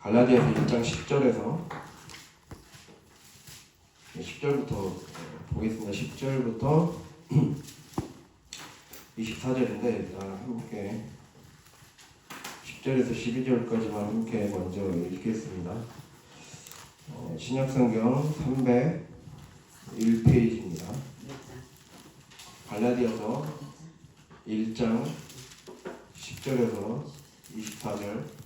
갈라디아서 1장 10절부터 보겠습니다. 10절부터 24절인데 함께 10절에서 12절까지만 함께 먼저 읽겠습니다. 신약성경 301페이지입니다. 갈라디아서 1장 10절에서 24절.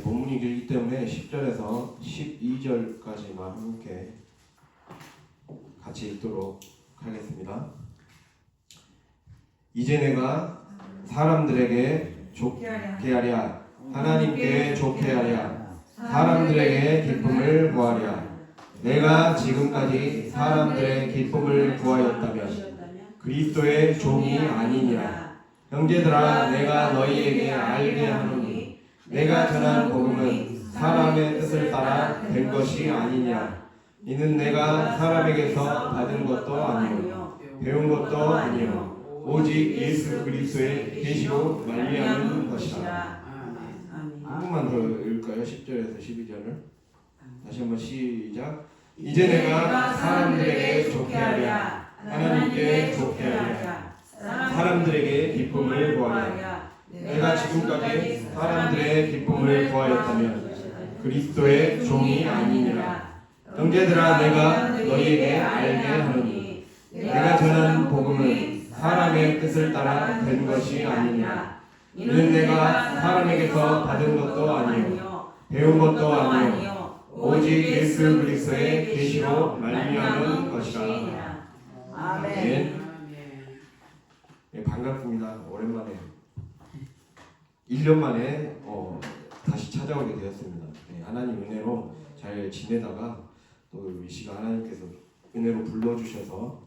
본문이 길기 때문에 10절에서 12절까지만 함께 같이 읽도록 하겠습니다. 이제 내가 사람들에게 좋게 하랴, 하나님께 좋게 하랴, 사람들에게 기쁨을 구하랴. 내가 지금까지 사람들의 기쁨을 구하였다면 그리스도의 종이 아니니라. 형제들아, 내가 너희에게 알게 하노니 내가 전한 복음은 사람의 뜻을 따라 된 것이 아니냐. 이는 내가 사람에게서 받은 것도 아니요 배운 것도 아니요 오직 예수 그리스도의 계시로 말미암은 것이라. 한 번만 더 읽을까요? 10절에서 12절을 다시 한번 시작. 이제 내가 사람들에게 좋게 하랴, 하나님께 좋게 하랴, 사람들에게 기쁨을 구하랴. 내가 지금까지 사람들의 기쁨을 구하였다면 그리스도의 종이 아니니라. 형제들아, 내가 너희에게 알게 하노니 내가 전한 복음은 사람의 뜻을 따라 된 것이 아니니라. 이는 내가 사람에게서 받은 것도 아니요 배운 것도 아니요 오직 예수 그리스도의 계시로 말미암은 것이라. 아멘. 네, 반갑습니다. 오랜만에 1년 만에 다시 찾아오게 되었습니다. 네, 하나님 은혜로 잘 지내다가 또 이 시간 하나님께서 은혜로 불러주셔서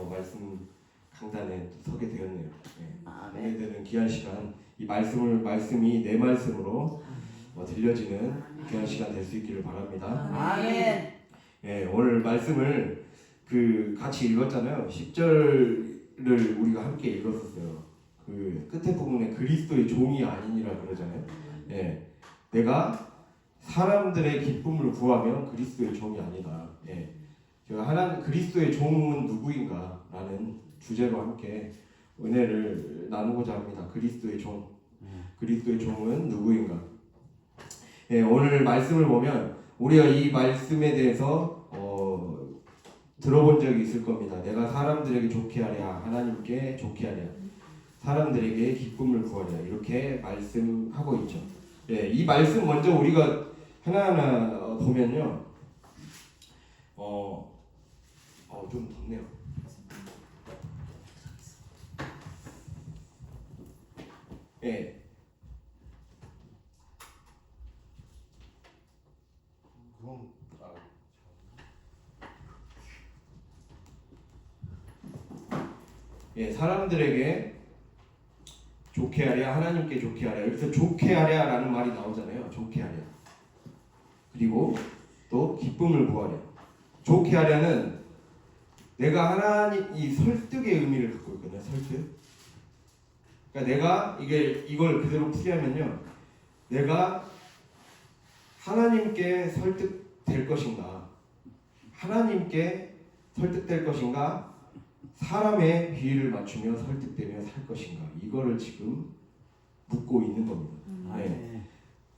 말씀 강단에 또 서게 되었네요. 네, 은혜되는 귀한 시간, 이 말씀이 내 말씀으로 들려지는 귀한 시간 될 수 있기를 바랍니다. 아멘. 네, 오늘 말씀을 같이 읽었잖아요. 10절을 우리가 함께 읽었었어요. 그 끝에 부분에 그리스도의 종이 아니니라 그러잖아요. 예, 내가 사람들의 기쁨을 구하면 그리스도의 종이 아니다. 예, 제가 그리스도의 종은 누구인가라는 주제로 함께 은혜를 나누고자 합니다. 그리스도의 종, 그리스도의 종은 누구인가? 예, 오늘 말씀을 보면 우리가 이 말씀에 대해서 들어본 적이 있을 겁니다. 내가 사람들에게 좋게 하랴, 하나님께 좋게 하랴, 사람들에게 기쁨을 구하랴, 이렇게 말씀하고 있죠. 예, 이 말씀 먼저 우리가 하나하나 보면요. 좀 덥네요. 예. 예, 사람들에게 좋게 하랴, 하나님께 좋게 하랴. 여기서 좋게 하랴라는 말이 나오잖아요. 좋게 하랴. 그리고 또 기쁨을 구하랴. 좋게 하랴는 내가 하나님 이 설득의 의미를 갖고 있거든요. 설득. 그러니까 내가 이걸 그대로 풀이하면요. 내가 하나님께 설득될 것인가? 하나님께 설득될 것인가? 사람의 비위를 맞추며 설득되며 살 것인가? 이거를 지금 묻고 있는 겁니다. 네.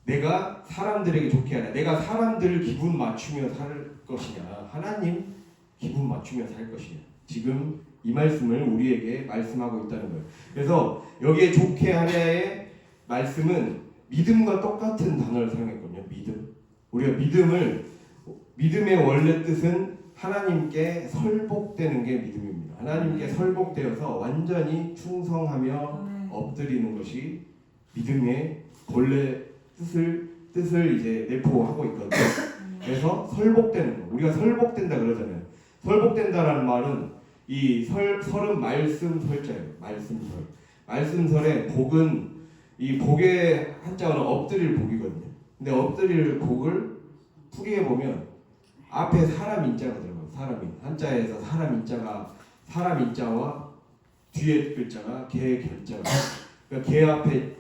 내가 사람들에게 좋게 하랴. 내가 사람들 기분 맞추며 살 것이냐? 하나님 기분 맞추며 살 것이냐? 지금 이 말씀을 우리에게 말씀하고 있다는 거예요. 그래서 여기에 좋게 하랴의 말씀은 믿음과 똑같은 단어를 사용했거든요. 믿음. 우리가 믿음의 원래 뜻은 하나님께 설복되는 게 믿음입니다. 하나님께 설복되어서 완전히 충성하며 엎드리는 것이 믿음의 본래 뜻을 이제 내포하고 있거든요. 그래서 설복되는 거. 우리가 설복된다 그러잖아요. 설복된다라는 말은 이 설은 말씀설자예요. 말씀설의 복은 이 복의 한자어는 엎드릴 복이거든요. 근데 엎드릴 복을 풀이해 보면 앞에 사람 인자가 들어가요. 사람인 한자에서 사람 인자가 사람 인자와 뒤에 글자가 개 결자가 그러니까 개 앞에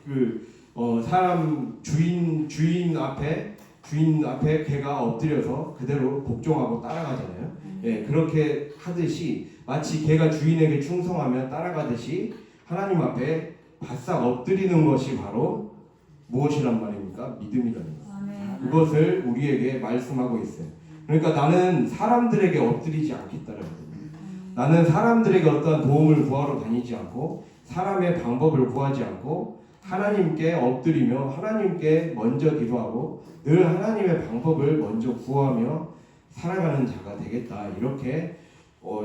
사람 주인 앞에 개가 엎드려서 그대로 복종하고 따라가잖아요. 예, 그렇게 하듯이 마치 개가 주인에게 충성하며 따라가듯이 하나님 앞에 바싹 엎드리는 것이 바로 무엇이란 말입니까? 믿음이라는 거예요. 그것을 우리에게 말씀하고 있어요. 그러니까 나는 사람들에게 엎드리지 않겠다는 거예요. 나는 사람들에게 어떠한 도움을 구하러 다니지 않고 사람의 방법을 구하지 않고 하나님께 엎드리며 하나님께 먼저 기도하고 늘 하나님의 방법을 먼저 구하며 살아가는 자가 되겠다. 이렇게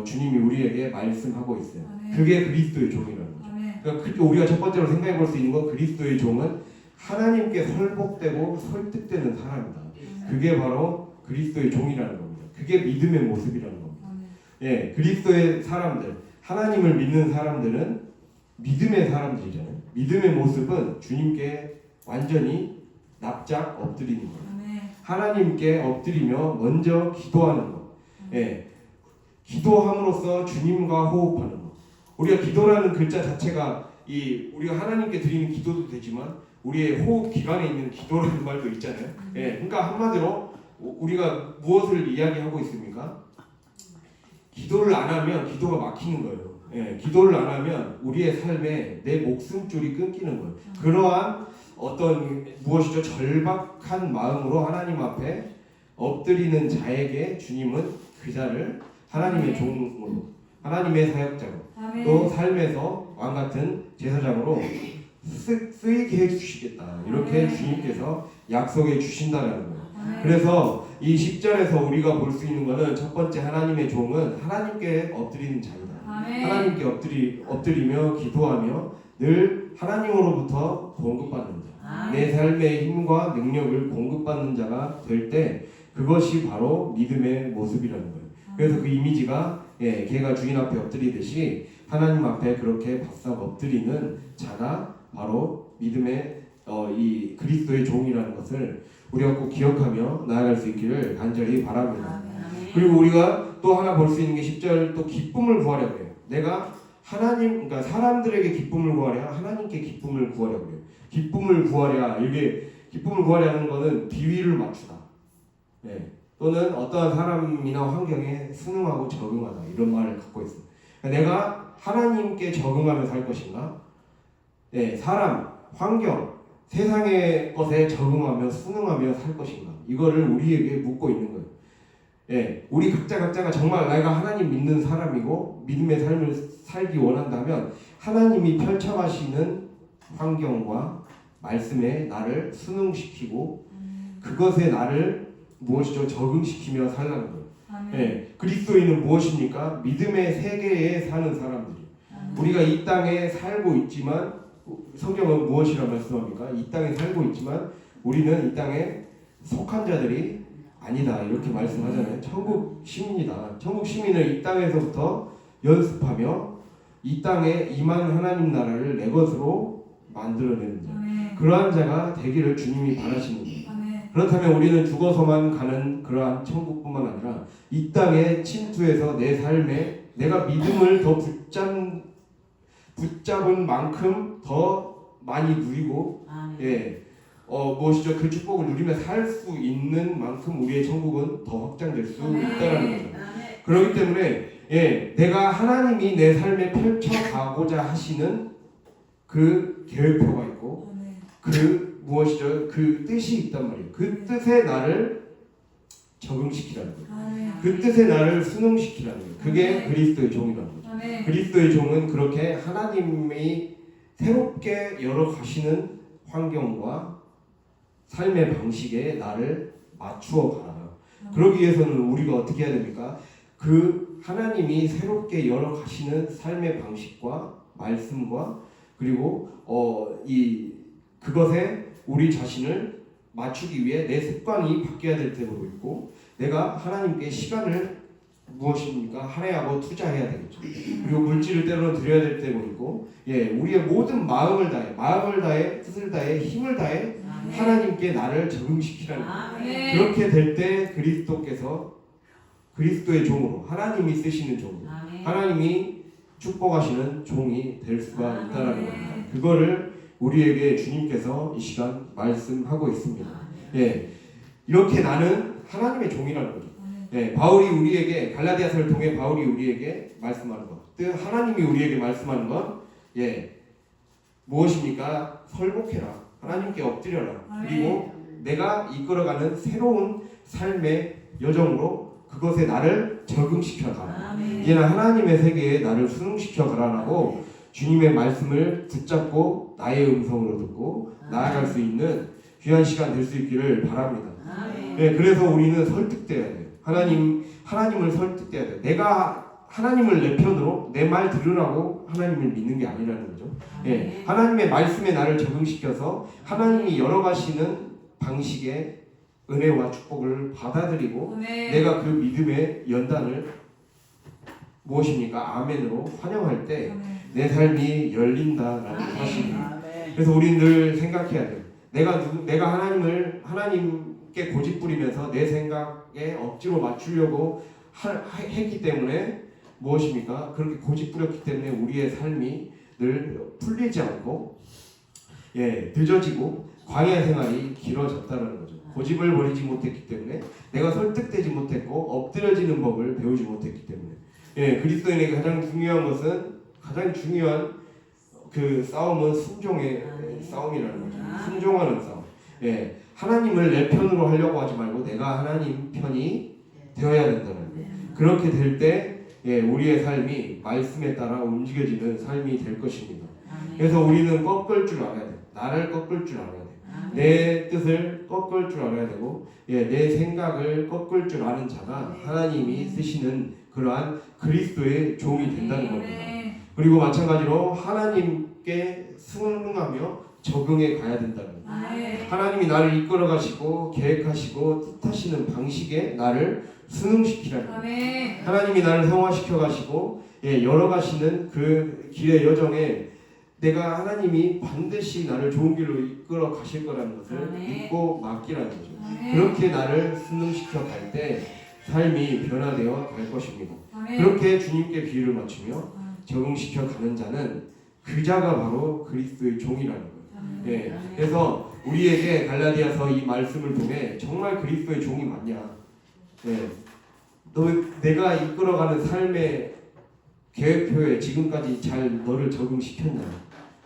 주님이 우리에게 말씀하고 있어요. 그게 그리스도의 종이라는 거죠. 그러니까 우리가 첫 번째로 생각해 볼 수 있는 건 그리스도의 종은 하나님께 설복되고 설득되는 사람이다. 그게 바로 그리스도의 종이라는 겁니다. 그게 믿음의 모습이라는 겁니다. 예, 그리스도의 사람들, 하나님을 믿는 사람들은 믿음의 사람들이잖아요. 믿음의 모습은 주님께 완전히 납작 엎드리는 거예요. 하나님께 엎드리며 먼저 기도하는 것. 예, 기도함으로써 주님과 호흡하는 것. 우리가 기도라는 글자 자체가 우리가 하나님께 드리는 기도도 되지만 우리의 호흡 기관에 있는 기도라는 말도 있잖아요. 예, 그러니까 한마디로 우리가 무엇을 이야기하고 있습니까? 기도를 안 하면 기도가 막히는 거예요. 예, 기도를 안 하면 우리의 삶에 내 목숨줄이 끊기는 거예요. 그러한 어떤 무엇이죠? 절박한 마음으로 하나님 앞에 엎드리는 자에게 주님은 그 자를 하나님의 종으로, 하나님의 사역자로, 또 삶에서 왕 같은 제사장으로 쓰이게 해주시겠다. 이렇게 주님께서 약속해 주신다는 거예요. 그래서 이 10절에서 우리가 볼 수 있는 것은 첫 번째 하나님의 종은 하나님께 엎드리는 자이다. 하나님께 엎드리며 기도하며 늘 하나님으로부터 공급받는 자. 내 삶의 힘과 능력을 공급받는 자가 될 때 그것이 바로 믿음의 모습이라는 거예요. 그래서 그 이미지가 개가 주인 앞에 엎드리듯이 하나님 앞에 그렇게 바싹 엎드리는 자가 바로 믿음의 이 그리스도의 종이라는 것을 우리가 꼭 기억하며 나아갈 수 있기를 간절히 바랍니다. 그리고 우리가 또 하나 볼 수 있는 게 10절 또 기쁨을 구하려고 해요. 내가 그러니까 사람들에게 기쁨을 구하랴 하나님께 기쁨을 구하려고 해요. 기쁨을 구하랴, 이게 기쁨을 구하려는 것은 비위를 맞추다. 네. 또는 어떠한 사람이나 환경에 순응하고 적응하다, 이런 말을 갖고 있어요. 내가 하나님께 적응하며 살 것인가? 네, 사람, 환경, 세상의 것에 적응하며 순응하며 살 것인가? 이거를 우리에게 묻고 있는 거예요. 예, 우리 각자가 정말 내가 하나님 믿는 사람이고 믿음의 삶을 살기 원한다면 하나님이 펼쳐가시는 환경과 말씀에 나를 순응시키고 그것에 나를 무엇이죠? 적응시키며 살라는 거예요. 예, 그리스도인은 무엇입니까? 믿음의 세계에 사는 사람들이에요. 우리가 이 땅에 살고 있지만 성경은 무엇이라 말씀합니까? 이 땅에 살고 있지만 우리는 이 땅에 속한 자들이 아니다, 이렇게 말씀하잖아요. 천국 시민이다. 천국 시민을 이 땅에서부터 연습하며 이 땅에 임한 하나님 나라를 내 것으로 만들어내는 자. 그러한 자가 되기를 주님이 바라시는 거예요. 그렇다면 우리는 죽어서만 가는 그러한 천국뿐만 아니라 이 땅에 침투해서 내 삶에 내가 믿음을 더 붙잡은 만큼 더 많이 누리고 무엇이죠? 그 축복을 누리며 살 수 있는 만큼 우리의 천국은 더 확장될 수 있다는 거죠. 그렇기 때문에 내가 하나님이 내 삶에 펼쳐가고자 하시는 그 계획표가 있고 그 무엇이죠? 그 뜻이 있단 말이에요. 그 뜻에 나를 적응시키라는 거예요. 그 뜻에 나를 순응시키라는 거예요. 그게 그리스도의 종이라는 거죠. 그리스도의 종은 그렇게 하나님이 새롭게 열어가시는 환경과 삶의 방식에 나를 맞추어 가라. 그러기 위해서는 우리가 어떻게 해야 됩니까? 그 하나님이 새롭게 열어가시는 삶의 방식과 말씀과 그리고 그것에 우리 자신을 맞추기 위해 내 습관이 바뀌어야 될 때도 있고 내가 하나님께 시간을 무엇입니까? 할애하고 투자해야 되겠죠. 그리고 물질을 때로는 드려야 될 때도 있고 우리의 모든 마음을 다해 뜻을 다해 힘을 다해 하나님께 나를 적응시키라는 거예요. 그렇게 될 때 그리스도께서 그리스도의 종으로 하나님이 쓰시는 종으로 아멘. 하나님이 축복하시는 종이 될 수가 아멘. 있다라는 겁니다. 그거를 우리에게 주님께서 이 시간 말씀하고 있습니다. 예, 이렇게 나는 하나님의 종이라는 거죠. 예, 바울이 우리에게 갈라디아서를 통해 바울이 우리에게 말씀하는 것, 또 하나님이 우리에게 말씀하는 것, 예, 무엇입니까? 설복해라. 하나님께 엎드려라. 그리고 내가 이끌어가는 새로운 삶의 여정으로 그것에 나를 적응시켜 가라. 이제는 하나님의 세계에 나를 수능시켜 가라라고 주님의 말씀을 붙잡고 나의 음성으로 듣고 나아갈 수 있는 귀한 시간 될 수 있기를 바랍니다. 네, 그래서 우리는 설득돼야 돼요. 하나님을 설득돼야 돼요. 내가 하나님을 내 편으로 내 말 들으라고 하나님을 믿는 게 아니라는 거죠. 예, 하나님의 말씀에 나를 적응시켜서 하나님이 열어가시는 방식의 은혜와 축복을 받아들이고 내가 그 믿음의 연단을 무엇입니까? 아멘으로 환영할 때 내 삶이 열린다라는 사실입니다. 그래서 우리는 늘 생각해야 돼요. 내가 하나님께 고집 부리면서 내 생각에 억지로 맞추려고 했기 때문에 무엇입니까? 그렇게 고집 부렸기 때문에 우리의 삶이 늘 풀리지 않고 늦어지고 광야 생활이 길어졌다는 거죠. 고집을 버리지 못했기 때문에 내가 설득되지 못했고 엎드려지는 법을 배우지 못했기 때문에 그리스도인에게 가장 중요한 그 싸움은 순종의 싸움이라는 거죠. 순종하는 싸움. 하나님을 내 편으로 하려고 하지 말고 내가 하나님 편이 되어야 된다는 거예요. 그렇게 될 때 우리의 삶이 말씀에 따라 움직여지는 삶이 될 것입니다. 그래서 우리는 꺾을 줄 알아야 돼요. 나를 꺾을 줄 알아야 돼요. 내 뜻을 꺾을 줄 알아야 되고 내 생각을 꺾을 줄 아는 자가 하나님이 쓰시는 그러한 그리스도의 종이 된다는 겁니다. 그리고 마찬가지로 하나님께 순응하며 적응해 가야 된다는 거예요. 하나님이 나를 이끌어 가시고 계획하시고 뜻하시는 방식에 나를 순응시키라는 거예요. 하나님이 나를 성화시켜 가시고 열어가시는 그 길의 여정에 내가 하나님이 반드시 나를 좋은 길로 이끌어 가실 거라는 것을 믿고 맡기라는 거죠. 그렇게 나를 순응시켜 갈 때 삶이 변화되어 갈 것입니다. 그렇게 주님께 비유를 맞추며 적응시켜 가는 자는 그 자가 바로 그리스도의 종이라는 거예요. 그래서 우리에게 갈라디아서 이 말씀을 통해 정말 그리스도의 종이 맞냐? 내가 이끌어가는 삶의 계획표에 지금까지 잘 너를 적응시켰냐?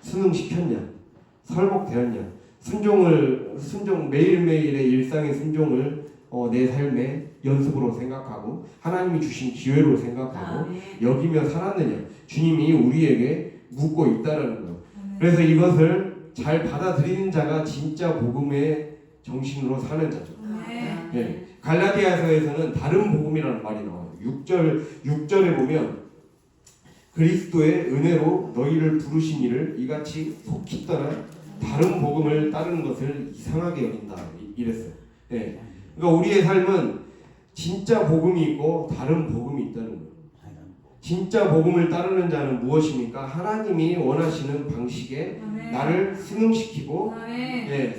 순응시켰냐? 설복되었냐? 순종 매일매일의 일상의 순종을 내 삶의 연습으로 생각하고 하나님이 주신 기회로 생각하고 여기며 살았느냐? 주님이 우리에게 묻고 있다라는 거예요. 그래서 이것을 잘 받아들이는 자가 진짜 복음의 정신으로 사는 자죠. 갈라디아서에서는 다른 복음이라는 말이 나와요. 6절에 보면 그리스도의 은혜로 너희를 부르신 이를 이같이 속히 떠나 다른 복음을 따르는 것을 이상하게 여긴다 이랬어요. 그러니까 우리의 삶은 진짜 복음이 있고 다른 복음이 있다는 거예요. 진짜 복음을 따르는 자는 무엇입니까? 하나님이 원하시는 방식에 나를 순응시키고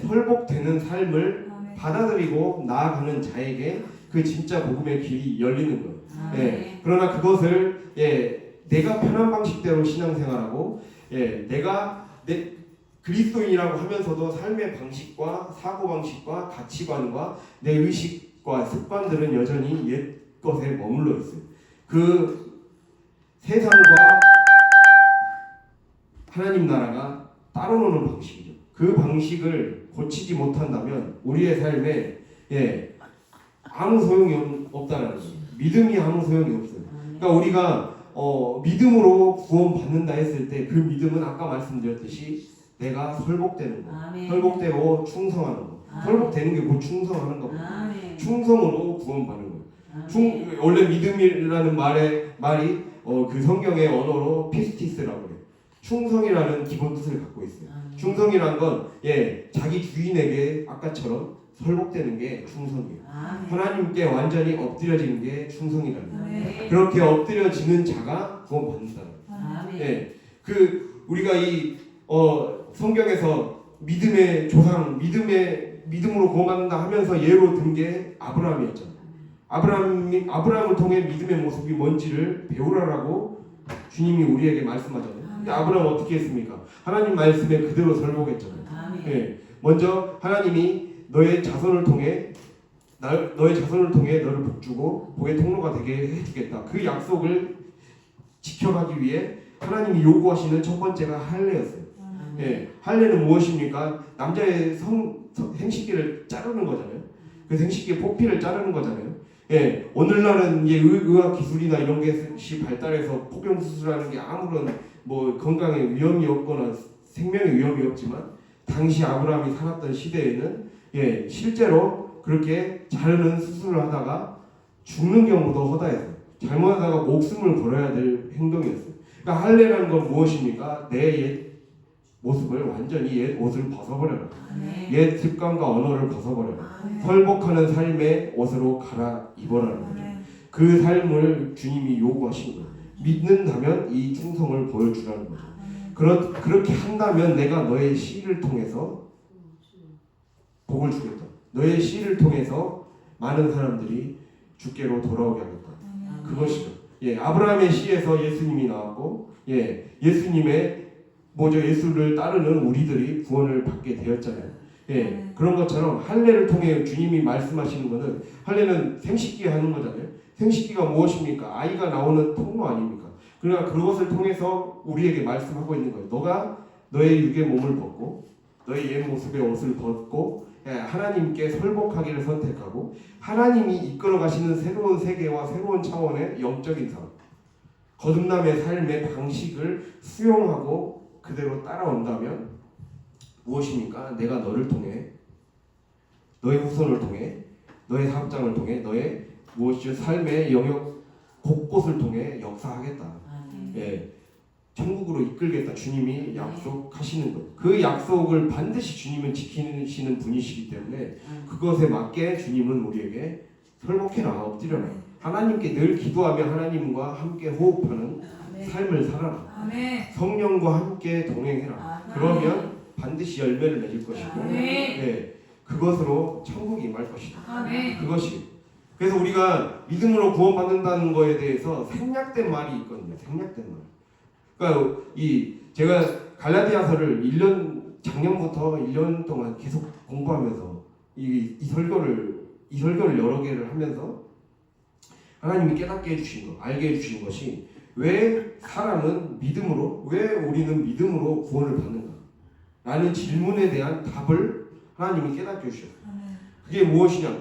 설복되는 삶을 받아들이고 나아가는 자에게 그 진짜 복음의 길이 열리는 거예요. 그러나 그것을 내가 편한 방식대로 신앙생활하고 내가 그리스도인이라고 하면서도 삶의 방식과 사고방식과 가치관과 내 의식과 습관들은 여전히 옛 것에 머물러 있어요. 그 세상과 하나님 나라가 따로 노는 방식이죠. 그 방식을 고치지 못한다면 우리의 삶에 아무 소용이 없다는 거죠. 믿음이 아무 소용이 없어요. 그러니까 우리가 믿음으로 구원받는다 했을 때 그 믿음은 아까 말씀드렸듯이 내가 설복되는 거, 설복되고 충성하는 거. 설복되는 게 곧 충성하는 거거든요. 충성으로 구원받는 거예요. 원래 믿음이라는 말이 그 성경의 언어로 피스티스라고 그래요. 충성이라는 기본 뜻을 갖고 있어요. 충성이란 건 자기 주인에게 아까처럼 설복되는 게 충성이에요. 하나님께 완전히 엎드려지는 게 충성이라는 거예요. 그렇게 엎드려지는 자가 구원받는다는 거예요. 우리가 이 성경에서 믿음의 조상, 믿음으로 구원받는다 하면서 예로 든 게 아브라함이었잖아요. 아브라함을 통해 믿음의 모습이 뭔지를 배우라라고 주님이 우리에게 말씀하잖아요. 근데 아브라함 어떻게 했습니까? 하나님 말씀에 그대로 설복했잖아요. 예. 먼저 하나님이 너의 자손을 통해 너를 복주고 복의 통로가 되게 해주겠다. 그 약속을 지켜가기 위해 하나님이 요구하시는 첫 번째가 할례였어요. 예, 할례는 무엇입니까? 남자의 생식기를 자르는 거잖아요. 그 생식기의 포피를 자르는 거잖아요. 예, 오늘날은 이제 의학 기술이나 이런 것이 발달해서 폭경 수술하는 게 아무런 뭐 건강에 위험이 없거나 생명에 위험이 없지만 당시 아브라함이 살았던 시대에는 예, 실제로 그렇게 자르는 수술을 하다가 죽는 경우도 허다했어요. 잘못하다가 목숨을 걸어야 될 행동이었어요. 그러니까 할례라는 건 무엇입니까? 내 옛 모습을 완전히 옛 옷을 벗어버려라. 옛 습관과 언어를 벗어버려라. 설복하는 삶의 옷으로 갈아입어라는 거죠. 그 삶을 주님이 요구하신 거예요. 믿는다면 이 충성을 보여주라는 거죠. 그렇게 한다면 내가 너의 씨를 통해서 복을 주겠다. 너의 씨를 통해서 많은 사람들이 주께로 돌아오게 하겠다. 그것이죠. 예, 아브라함의 씨에서 예수님이 나왔고, 예, 예수를 따르는 우리들이 구원을 받게 되었잖아요. 예, 그런 것처럼 할례를 통해 주님이 말씀하시는 것은 할례는 생식기 하는 거잖아요. 생식기가 무엇입니까? 아이가 나오는 통로 아닙니까? 그러니까 그것을 통해서 우리에게 말씀하고 있는 거예요. 너가 너의 육의 몸을 벗고 너의 옛 모습의 옷을 벗고 하나님께 설복하기를 선택하고 하나님이 이끌어 가시는 새로운 세계와 새로운 차원의 영적인 삶, 거듭남의 삶의 방식을 수용하고 그대로 따라온다면 무엇입니까? 내가 너를 통해 너의 후손을 통해 너의 사업장을 통해 너의 무엇이죠? 삶의 영역 곳곳을 통해 역사하겠다. 예, 천국으로 이끌겠다. 주님이 약속하시는 것. 그 약속을 반드시 주님은 지키시는 분이시기 때문에 그것에 맞게 주님은 우리에게 설복해라, 엎드려라. 하나님께 늘 기도하며 하나님과 함께 호흡하는 삶을 살아라. 성령과 함께 동행해라. 그러면 반드시 열매를 맺을 것이고, 예, 그것으로 천국이 임할 것이다. 그것이. 그래서 우리가 믿음으로 구원받는다는 거에 대해서 생략된 말이 있거든요. 생략된 말. 그러니까 제가 갈라디아서를 작년부터 1년 동안 계속 공부하면서 이 설교를 여러 개를 하면서 하나님이 깨닫게 해주신 것, 알게 해주신 것이 왜 우리는 믿음으로 구원을 받는가? 라는 질문에 대한 답을 하나님이 깨닫게 해주셨어요. 그게 무엇이냐?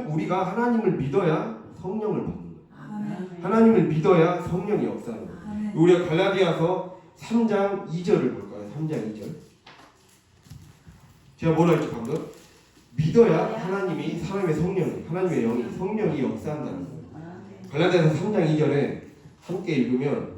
우리가 하나님을 믿어야 성령을 받는 거예요. 하나님을 믿어야 성령이 역사하는 거예요. 우리가 갈라디아서 3장 2절을 볼까요? 3장 2절. 제가 뭐라 했죠 방금? 믿어야 하나님의 하나님의 영이, 성령이 역사한다는 거예요. 갈라디아서 3장 2절에 함께 읽으면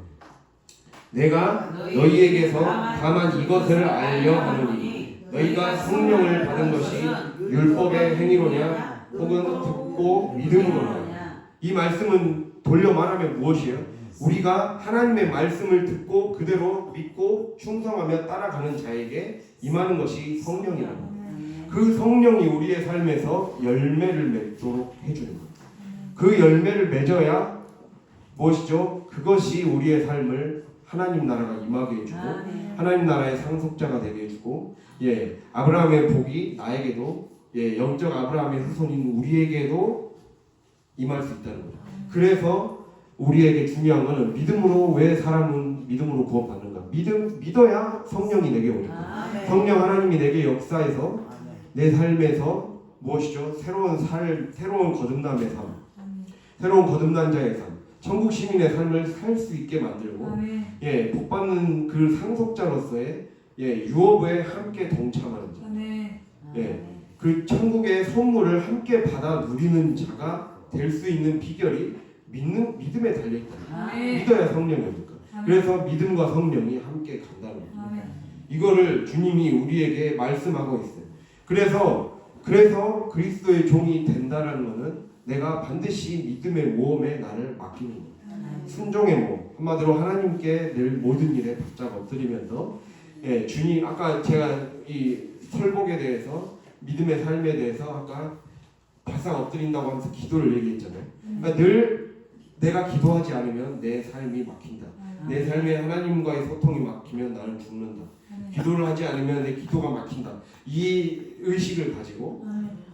내가 너희에게서 다만 이것을 알려 하노니 너희가 성령을 받은 것이 율법의 행위로냐 혹은 듣고 믿음으로냐. 이 말씀은 돌려 말하면 무엇이에요? 우리가 하나님의 말씀을 듣고 그대로 믿고 충성하며 따라가는 자에게 임하는 것이 성령이라는 거예요. 그 성령이 우리의 삶에서 열매를 맺도록 해주는 거예요. 그 열매를 맺어야 무엇이죠? 그것이 우리의 삶을 하나님 나라가 임하게 해주고 하나님 나라의 상속자가 되게 해주고, 예, 아브라함의 복이 나에게도, 예, 영적 아브라함의 후손인 우리에게도 임할 수 있다는 거죠. 그래서 우리에게 중요한 것은 왜 사람은 믿음으로 구원받는가? 믿어야 성령이 내게 오니까. 성령 하나님이 내게 역사해서 내 삶에서 무엇이죠? 새로운 거듭남의 삶, 새로운 거듭난 자의 삶, 천국 시민의 삶을 살 수 있게 만들고, 예, 복받는 그 상속자로서의, 예, 유업에 함께 동참하는 자, 예, 그 천국의 선물을 함께 받아 누리는 자가 될 수 있는 비결이 믿음에 달려 있다. 믿어야 성령이니까. 그래서 믿음과 성령이 함께 간다는 거죠. 이거를 주님이 우리에게 말씀하고 있어요. 그래서 그리스도의 종이 된다라는 것은 내가 반드시 믿음의 모험에 나를 맡기는 거예요. 순종의 모험. 한마디로 하나님께 늘 모든 일에 바짝 엎드리면서, 예, 주님, 아까 제가 이 설복에 대해서, 믿음의 삶에 대해서 아까 바싹 엎드린다고 하면서 기도를 얘기했잖아요. 그러니까 늘 내가 기도하지 않으면 내 삶이 막힌다. 내 삶에 하나님과의 소통이 막히면 나는 죽는다. 기도를 하지 않으면 내 기도가 막힌다. 이 의식을 가지고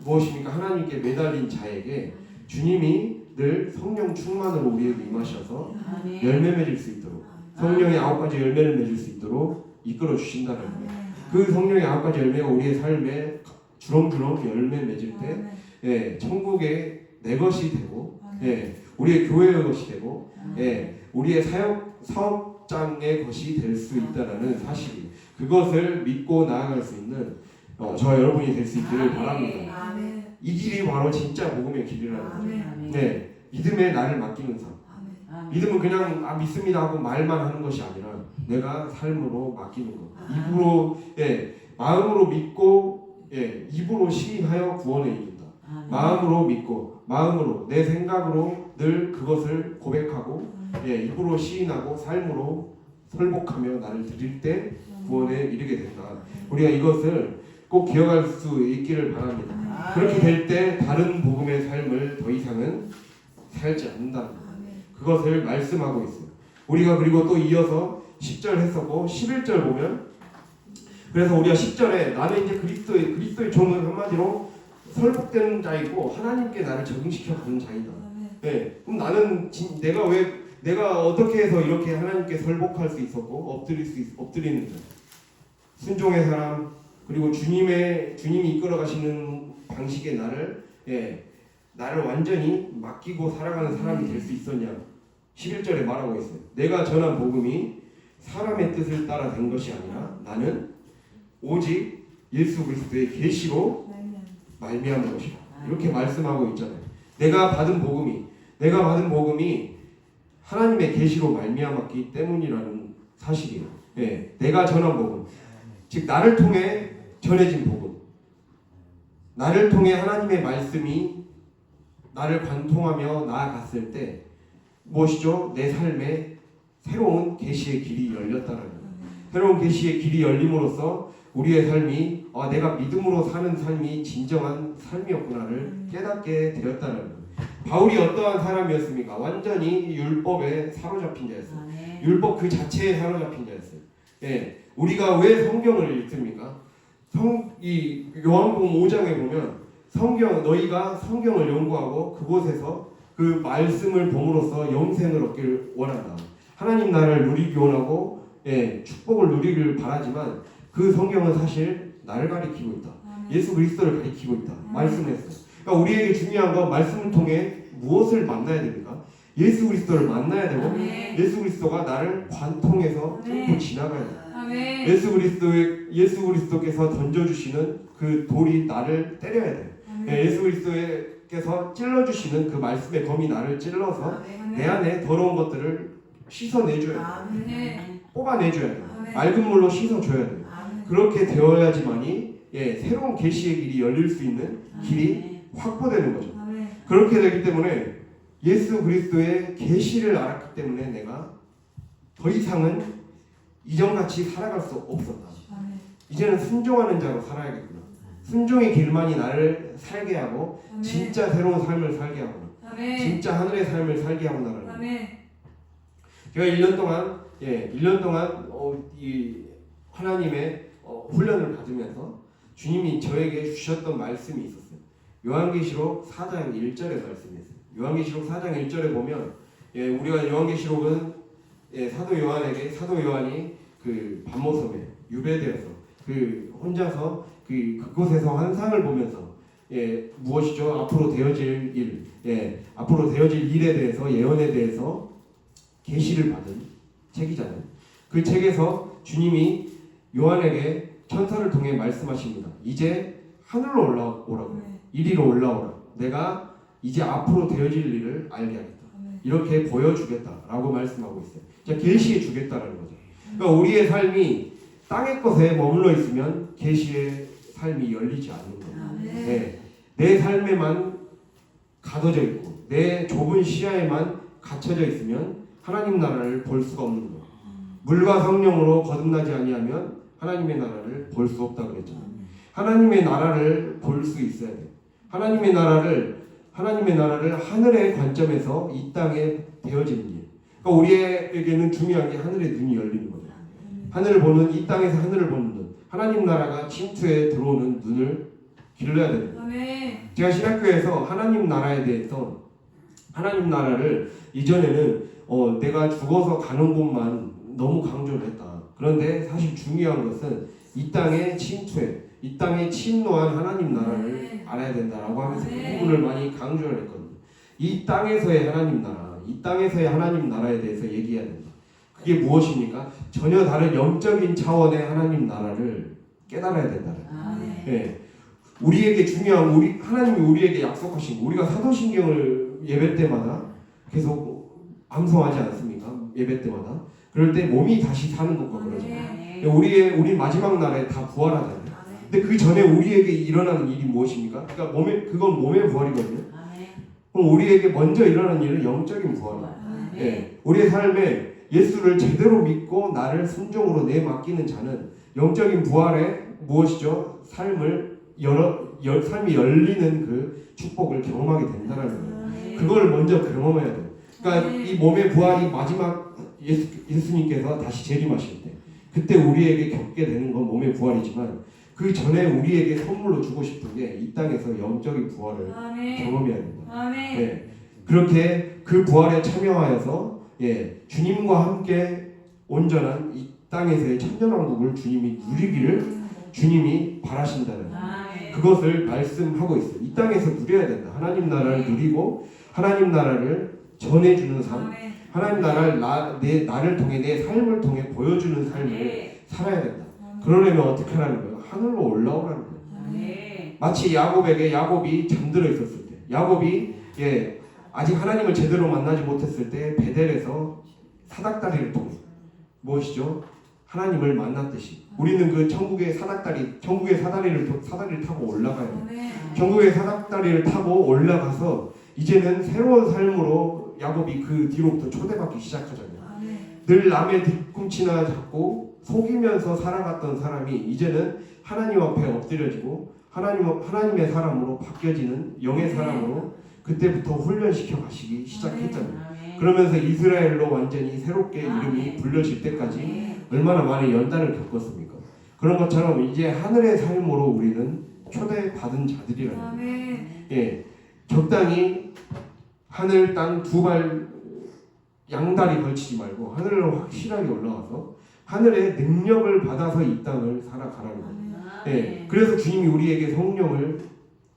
무엇입니까? 하나님께 매달린 자에게 주님이 늘 성령 충만으로 우리에게 임하셔서 열매 맺을 수 있도록 성령의 9가지 열매를 맺을 수 있도록 이끌어 주신다는 거예요. 그 성령의 9가지 열매가 우리의 삶에 주렁주렁 열매 맺을 때 천국의 내 것이 되고 우리의 교회의 것이 되고 우리의 사업장의 것이 될 수 있다는 사실이 그것을 믿고 나아갈 수 있는 저와 여러분이 될 수 있기를 바랍니다. 이 길이 바로 진짜 복음의 길이라는 거죠. 믿음에 나를 맡기는 삶. 믿음은 그냥 믿습니다 하고 말만 하는 것이 아니라 내가 삶으로 맡기는 것. 입으로 마음으로 믿고 입으로 시인하여 구원에 이른다. 마음으로 믿고 마음으로 내 생각으로 늘 그것을 고백하고 입으로 시인하고 삶으로 설복하며 나를 드릴 때 구원에 이르게 된다. 우리가 이것을 꼭 기억할 수 있기를 바랍니다. 그렇게 될 때 다른 복음의 삶을 더 이상은 살지 않는다는 것. 그것을 말씀하고 있어요. 우리가 그리고 또 이어서 10절 했었고 11절 보면 그래서 우리가 10절에 나는 이제 그리스도의 종은 한마디로 설복되는 자이고 하나님께 나를 적응시켜 가는 자이다. 그럼 나는 내가 어떻게 해서 이렇게 하나님께 설복할 수 있었고 엎드리는 자, 순종의 사람 그리고 주님이 이끌어 가시는 방식의 나를 완전히 맡기고 살아가는 사람이 될 수 있었냐? 11절에 말하고 있어요. 내가 전한 복음이 사람의 뜻을 따라 된 것이 아니라 나는 오직 예수 그리스도의 계시로 말미암은 것이다. 이렇게 말씀하고 있잖아요. 내가 받은 복음이 하나님의 계시로 말미암았기 때문이라는 사실이에요. 내가 전한 복음, 즉 나를 통해 전해진 복음, 나를 통해 하나님의 말씀이 나를 관통하며 나아갔을 때 무엇이죠? 내 삶에 새로운 계시의 길이 열렸다는 거예요. 새로운 계시의 길이 열림으로써 우리의 삶이 내가 믿음으로 사는 삶이 진정한 삶이었구나를 깨닫게 되었다는 거예요. 바울이 어떠한 사람이었습니까? 완전히 율법에 사로잡힌 자였어요. 율법 그 자체에 사로잡힌 자였어요. 우리가 왜 성경을 읽습니까? 이 요한복음 5장에 보면 너희가 성경을 연구하고 그곳에서 그 말씀을 봄으로써 영생을 얻기를 원한다. 하나님 나라를 누리기 원하고 축복을 누리기를 바라지만 그 성경은 사실 나를 가리키고 있다. 예수 그리스도를 가리키고 있다. 말씀했어요. 그러니까 우리에게 중요한 건 말씀을 통해 무엇을 만나야 됩니까? 예수 그리스도를 만나야 되고 예수 그리스도가 나를 관통해서 뚫고 지나가야 돼. 예수 그리스도께서 던져주시는 그 돌이 나를 때려야 돼. 예수 그리스도께서 찔러주시는 그 말씀의 검이 나를 찔러서 내 안에 더러운 것들을 씻어내줘야 돼. 뽑아내줘야 돼. 맑은 물로 씻어줘야 돼. 그렇게 되어야지만이 새로운 계시의 길이 열릴 수 있는 길이 확보되는 거죠. 그렇게 되기 때문에 예수 그리스도의 계시를 알았기 때문에 내가 더 이상은 이전같이 살아갈 수 없었다. 이제는 순종하는 자로 살아야겠구나. 순종의 길만이 나를 살게 하고 진짜 새로운 삶을 살게 하구나. 진짜 하늘의 삶을 살게 하구나라는 거예요. 제가 1년 동안 이 하나님의 훈련을 받으면서 주님이 저에게 주셨던 말씀이 있었어요. 요한계시록 4장 1절의 말씀이 있어요. 요한계시록 4장 1절에 보면 우리가 요한계시록은 사도 요한이 그 밤모섬에 유배되어서 혼자서 그곳에서 환상을 보면서 무엇이죠? 앞으로 되어질 일에 대해서 예언에 대해서 계시를 받은 책이잖아요. 그 책에서 주님이 요한에게 천사를 통해 말씀하십니다. 이제 하늘로 올라오라고. 이리로 올라오라. 내가 이제 앞으로 되어질 일을 알게 하겠다. 이렇게 보여주겠다라고 말씀하고 있어요. 자, 계시해 주겠다라는 거죠. 그러니까 우리의 삶이 땅의 것에 머물러 있으면 계시의 삶이 열리지 않는 거예요. 내 삶에만 가둬져 있고 내 좁은 시야에만 갇혀져 있으면 하나님 나라를 볼 수가 없는 거예요. 물과 성령으로 거듭나지 아니하면 하나님의 나라를 볼 수 없다 그랬잖아요. 하나님의 나라를 볼 수 있어야 돼요. 하나님의 나라를 하늘의 관점에서 이 땅에 되어지는 일. 그러니까 우리에게는 중요한 게 하늘의 눈이 열리는 거죠. 하늘을 보는, 이 땅에서 하늘을 보는 눈. 하나님 나라가 침투에 들어오는 눈을 길러야 됩니다. 제가 신학교에서 하나님 나라에 대해서, 하나님 나라를 이전에는 내가 죽어서 가는 곳만 너무 강조를 했다. 그런데 사실 중요한 것은 이 땅의 침투에, 이 땅에 침노한 하나님 나라를 알아야 된다라고 하면서 그 부분을 많이 강조를 했거든요. 이 땅에서의 하나님 나라, 이 땅에서의 하나님 나라에 대해서 얘기해야 된다. 그게 무엇입니까? 전혀 다른 영적인 차원의 하나님 나라를 깨달아야 된다는 거예요. 네. 우리에게 중요한, 하나님이 우리에게 약속하신 거, 우리가 사도신경을 예배 때마다 계속 암송하지 않습니까? 예배 때마다. 그럴 때 몸이 다시 사는 것과 그러잖아요. 우리 마지막 날에 다 부활하잖아요. 근데 그 전에 우리에게 일어나는 일이 무엇입니까? 그러니까 그건 몸의 부활이거든요. 그럼 우리에게 먼저 일어나는 일은 영적인 부활이에요. 예, 우리의 삶에 예수를 제대로 믿고 나를 순종으로 내맡기는 자는 영적인 부활에 무엇이죠? 삶이 열리는 그 축복을 경험하게 된다는 거예요. 그걸 먼저 경험해야 돼요. 그러니까 이 몸의 부활이 마지막 예수님께서 다시 재림하실 때, 그때 우리에게 겪게 되는 건 몸의 부활이지만 그 전에 우리에게 선물로 주고 싶은 게 이 땅에서 영적인 부활을 경험해야 된다. 예, 그렇게 그 부활에 참여하여서 주님과 함께 온전한 이 땅에서의 천년왕국을 주님이 누리기를 주님이 바라신다는 그것을 말씀하고 있어요. 이 땅에서 누려야 된다. 하나님 나라를 누리고 하나님 나라를 전해주는 삶, 하나님 나라를 나를 통해, 내 삶을 통해 보여주는 삶을 살아야 된다. 그러려면 어떻게 하라는 거예요? 하늘로 올라오라는 거예요. 마치 야곱이 잠들어 있었을 때, 야곱이 아직 하나님을 제대로 만나지 못했을 때 베델에서 사닥다리를 통해 무엇이죠? 하나님을 만났듯이 우리는 그 천국의 사다리를 타고 올라가야 돼요. 천국의 사닥다리를 타고 올라가서 이제는 새로운 삶으로 야곱이 그 뒤로부터 초대받기 시작하잖아요. 늘 남의 뒤꿈치나 잡고 속이면서 살아갔던 사람이 이제는 하나님 앞에 엎드려지고 하나님의 사람으로 바뀌어지는 영의 사람으로 그때부터 훈련시켜 가시기 시작했잖아요. 그러면서 이스라엘로 완전히 새롭게 이름이 불려질 때까지 얼마나 많은 연단을 겪었습니까? 그런 것처럼 이제 하늘의 삶으로 우리는 초대받은 자들이라는 거예요. 적당히 하늘 땅 두 발 양다리 걸치지 말고 하늘로 확실하게 올라와서 하늘의 능력을 받아서 이 땅을 살아가라는 거예요. 그래서 주님이 우리에게 성령을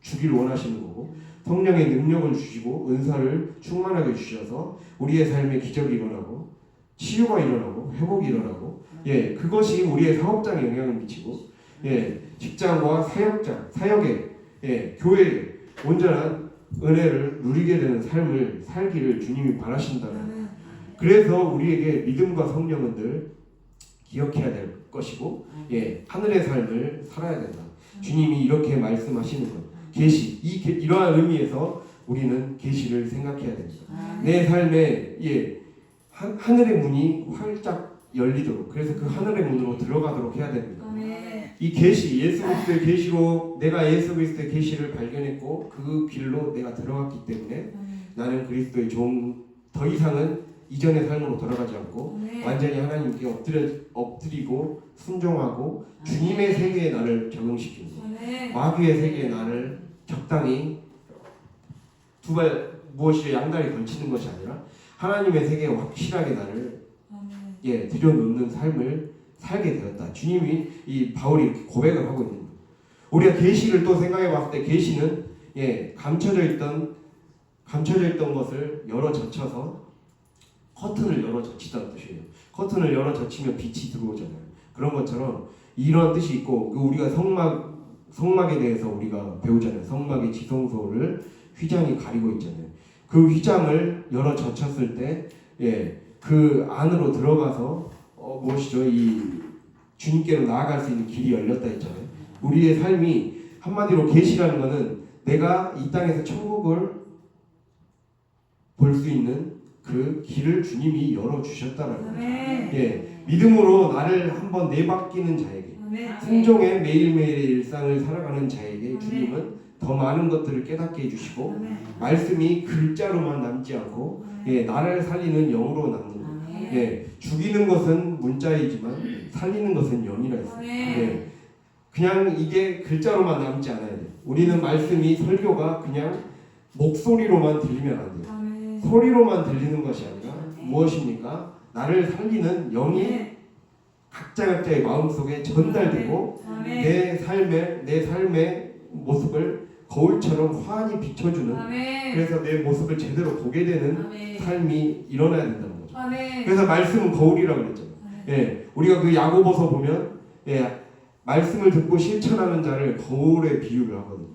주길 원하시는 거고, 성령의 능력을 주시고 은사를 충만하게 주셔서 우리의 삶에 기적이 일어나고 치유가 일어나고 회복이 일어나고, 그것이 우리의 사업장에 영향을 미치고, 직장과 사역에, 교회에 온전한 은혜를 누리게 되는 삶을 살기를 주님이 바라신다는 거예요. 그래서 우리에게 믿음과 성령은 늘 기억해야 될 것이고, 하늘의 삶을 살아야 된다. 주님이 이렇게 말씀하시는 것. 계시, 이러한 의미에서 우리는 계시를 생각해야 됩니다. 내 삶에 하늘의 문이 활짝 열리도록, 그래서 그 하늘의 문으로 들어가도록 해야 됩니다. 이 계시, 예수 그리스도의 계시로 내가 예수 그리스도의 계시를 발견했고 그 길로 내가 들어갔기 때문에 나는 그리스도의 종, 더 이상은 이전의 삶으로 돌아가지 않고 완전히 하나님께 엎드리고 순종하고 주님의 세계에 나를 적응시키는 거예요. 마귀의 세계에 나를 적당히 두 발 무엇이 양다리 걸치는 것이 아니라 하나님의 세계에 확실하게 나를 들여놓는 삶을 살게 되었다. 주님이 이 바울이 이렇게 고백을 하고 있는 거예요. 우리가 계시를 또 생각해 봤을 때 계시는 감춰져 있던 것을 열어 젖혀서 커튼을 열어 젖히다는 뜻이에요. 커튼을 열어 젖히면 빛이 들어오잖아요. 그런 것처럼 이런 뜻이 있고, 우리가 성막에 대해서 우리가 배우잖아요. 성막의 지성소를 휘장이 가리고 있잖아요. 그 휘장을 열어 젖혔을 때, 그 안으로 들어가서 무엇이죠? 이 주님께로 나아갈 수 있는 길이 열렸다 했잖아요. 우리의 삶이 한마디로 계시라는 것은 내가 이 땅에서 천국을 볼 수 있는 그 길을 주님이 열어주셨다는 거예요. 믿음으로 나를 한번 내맡기는 자에게, 순종의 매일매일의 일상을 살아가는 자에게 주님은 더 많은 것들을 깨닫게 해주시고 아멘. 말씀이 글자로만 남지 않고 나를 살리는 영으로 남는 것. 죽이는 것은 문자이지만 살리는 것은 영이라 했어요. 그냥 이게 글자로만 남지 않아야 돼요. 우리는 말씀이 설교가 그냥 목소리로만 들리면 안 돼요. 소리로만 들리는 것이 아니라 무엇입니까? 나를 살리는 영이 각자의 마음속에 전달되고 내 삶의 모습을 거울처럼 환히 비춰주는, 그래서 내 모습을 제대로 보게 되는 삶이 일어나야 된다는 거죠. 그래서 말씀은 거울이라고 그랬잖아요. 우리가 그 야고보서 보면 말씀을 듣고 실천하는 자를 거울에 비유를 하거든요.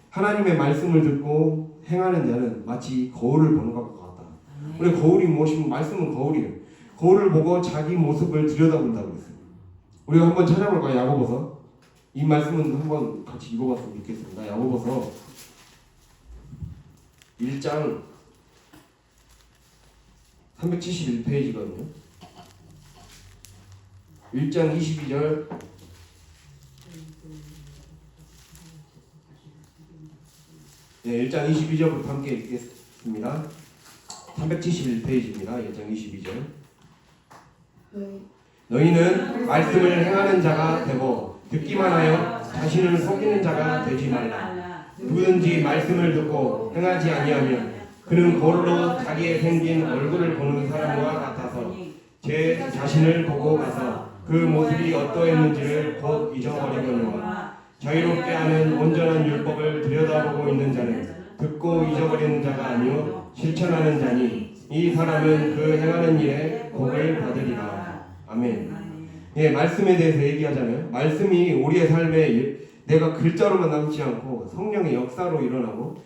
하나님의 말씀을 듣고 행하는 자는 마치 거울을 보는 것과 같다. 우리 거울이 무엇이면 말씀은 거울이에요. 거울을 보고 자기 모습을 들여다본다고 했어요. 우리가 한번 찾아볼까요? 야고보서. 이 말씀은 한번 같이 읽어봤으면 좋겠습니다. 야고보서 1장 371페이지거든요. 1장 22절 네, 1장 22절부터 함께 읽겠습니다. 371페이지입니다. 1장 22절. 너희는 말씀을 행하는 자가 되고 듣기만 하여 자신을 속이는 자가 되지 말라. 누구든지 말씀을 듣고 행하지 아니하면 그는 거울로 자기의 생긴 얼굴을 보는 사람과 같아서 제 자신을 보고 가서 그 모습이 어떠했는지를 곧 잊어버리거니와 자유롭게 하는 온전한 율법을 들여다보고 있는 자는 듣고 잊어버리는 자가 아니요 실천하는 자니 이 사람은 그 행하는 일에 복을 받으리라. 아멘. 말씀에 대해서 얘기하자면 말씀이 우리의 삶에 내가 글자로만 남지 않고 성령의 역사로 일어나고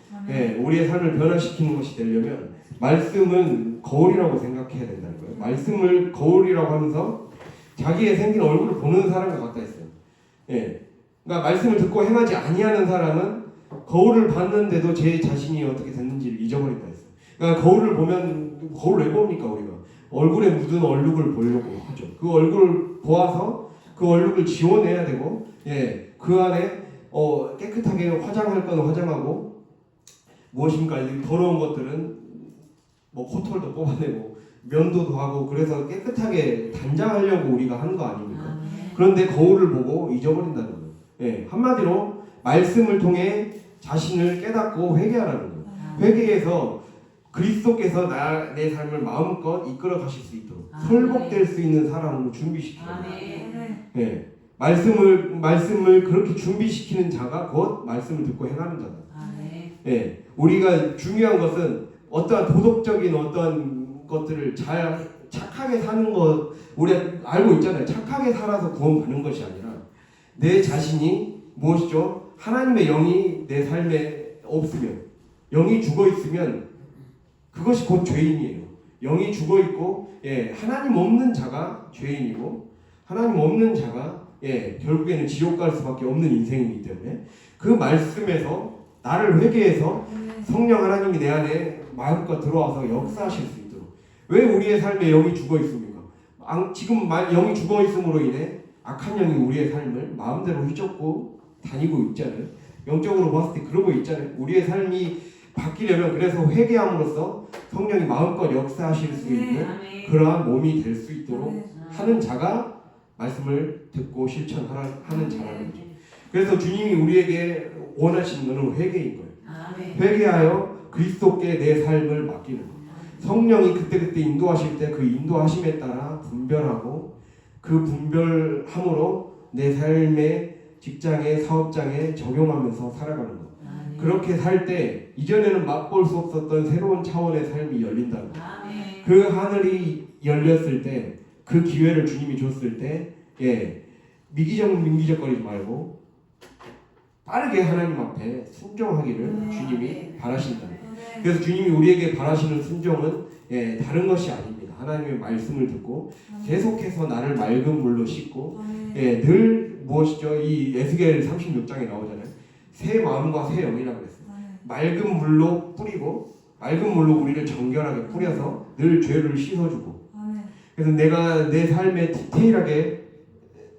우리의 삶을 변화시키는 것이 되려면 말씀은 거울이라고 생각해야 된다는 거예요. 말씀을 거울이라고 하면서 자기의 생긴 얼굴을 보는 사람과 같다 했어요. 그러니까 말씀을 듣고 행하지 아니하는 사람은 거울을 봤는데도 제 자신이 어떻게 됐는지를 잊어버린다 했어요. 그러니까 거울을 보면, 거울 왜 봅니까 우리가? 얼굴에 묻은 얼룩을 보려고 하죠. 그 얼굴을 보아서 그 얼룩을 지워내야 되고, 그 안에 깨끗하게 화장할 건 화장하고, 무엇입니까? 더러운 것들은 뭐 코털도 뽑아내고 면도도 하고, 그래서 깨끗하게 단장하려고 우리가 하는 거 아닙니까? 그런데 거울을 보고 잊어버린다는 거예요. 한마디로 말씀을 통해 자신을 깨닫고 회개하라는 거예요. 회개해서 그리스도께서 내 삶을 마음껏 이끌어 가실 수 있도록 설복될 수 있는 사람으로 준비시키는 거예요. 말씀을 그렇게 준비시키는 자가 곧 말씀을 듣고 행하는 자다. 우리가 중요한 것은 어떠한 도덕적인 어떠한 것들을 착하게 사는 것, 우리 알고 있잖아요. 착하게 살아서 구원받는 것이 아니라 내 자신이 무엇이죠? 하나님의 영이 내 삶에 없으면, 영이 죽어 있으면 그것이 곧 죄인이에요. 영이 죽어 있고 하나님 없는 자가 죄인이고, 하나님 없는 자가 결국에는 지옥 갈 수밖에 없는 인생이기 때문에 그 말씀에서 나를 회개해서 성령 하나님이 내 안에 마음껏 들어와서 역사하실 수 있도록. 왜 우리의 삶에 영이 죽어 있습니까? 지금 영이 죽어 있음으로 인해 악한 영이 우리의 삶을 마음대로 휘젓고 다니고 있잖아요. 영적으로 봤을 때 그러고 있잖아요. 우리의 삶이 바뀌려면 그래서 회개함으로써 성령이 마음껏 역사하실 수 있는 그러한 몸이 될 수 있도록 하는 자가 말씀을 듣고 실천하는 자라는 거죠. 그래서 주님이 우리에게 원하시는 것은 회개인 거예요. 회개하여 그리스도께 내 삶을 맡기는 거예요. 성령이 그때그때 인도하실 때 그 인도하심에 따라 분별하고 그 분별함으로 내 삶의 직장에 사업장에 적용하면서 살아가는 거. 그렇게 살 때 이전에는 맛볼 수 없었던 새로운 차원의 삶이 열린다는 거. 그 하늘이 열렸을 때, 그 기회를 주님이 줬을 때 민기적거리지 말고 빠르게 하나님 앞에 순종하기를 주님이 바라신다는 거예요. 그래서 주님이 우리에게 바라시는 순종은 다른 것이 아닙니다. 하나님의 말씀을 듣고 계속해서 나를 맑은 물로 씻고 늘 무엇이죠? 이 에스겔 36장에 나오잖아요. 새 마음과 새 영이라고 그랬어요. 맑은 물로 뿌리고, 맑은 물로 우리를 정결하게 뿌려서 늘 죄를 씻어주고, 그래서 내가 내 삶에 디테일하게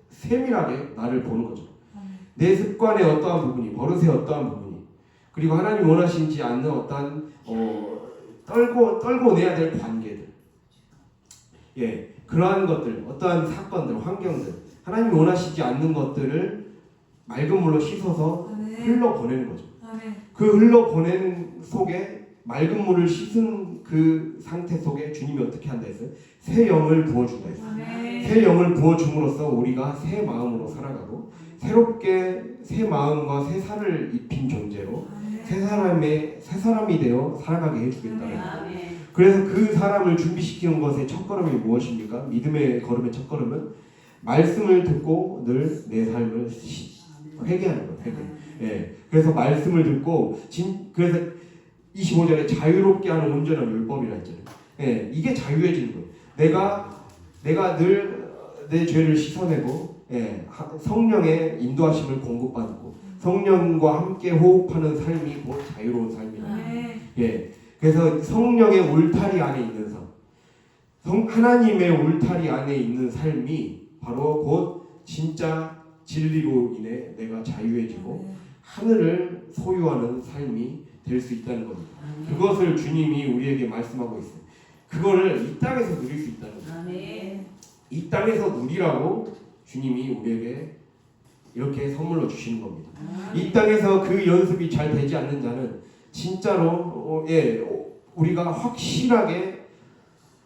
세밀하게 나를 보는 거죠. 내 습관의 어떠한 부분이, 버릇의 어떠한 부분이, 그리고 하나님 원하시지 않는 어떠한 떨고 내야 될 관계들, 예, 그러한 것들, 어떠한 사건들, 환경들, 하나님이 원하시지 않는 것들을 맑은 물로 씻어서 흘러보내는 거죠. 그 흘러보내는 속에 맑은 물을 씻은 그 상태 속에 주님이 어떻게 한다 했어요? 새 영을 부어준다 했어요. 새 영을 부어줌으로써 우리가 새 마음으로 살아가고 새롭게 새 마음과 새 살을 입힌 존재로 새 사람이 되어 살아가게 해주겠다. 그래서 그 사람을 준비시키는 것의 첫걸음이 무엇입니까? 믿음의 걸음의 첫걸음은 말씀을 듣고 늘 내 삶을 회개하는 거예요. 회개. 예. 그래서 말씀을 듣고 그래서 25절에 자유롭게 하는 온전한 율법이라 했잖아요. 예. 이게 자유해지는 거예요. 내가 늘 내 죄를 씻어내고, 예. 성령의 인도하심을 공급받고 성령과 함께 호흡하는 삶이 곧 자유로운 삶이다. 예. 그래서 성령의 울타리 안에 있는 삶, 하나님의 울타리 안에 있는 삶이 바로 곧 진짜 진리로 인해 내가 자유해지고 하늘을 소유하는 삶이 될 수 있다는 겁니다. 그것을 주님이 우리에게 말씀하고 있어요. 그거를 이 땅에서 누릴 수 있다는 거예요. 이 땅에서 누리라고 주님이 우리에게 이렇게 선물로 주시는 겁니다. 이 땅에서 그 연습이 잘 되지 않는 자는 진짜로 우리가 확실하게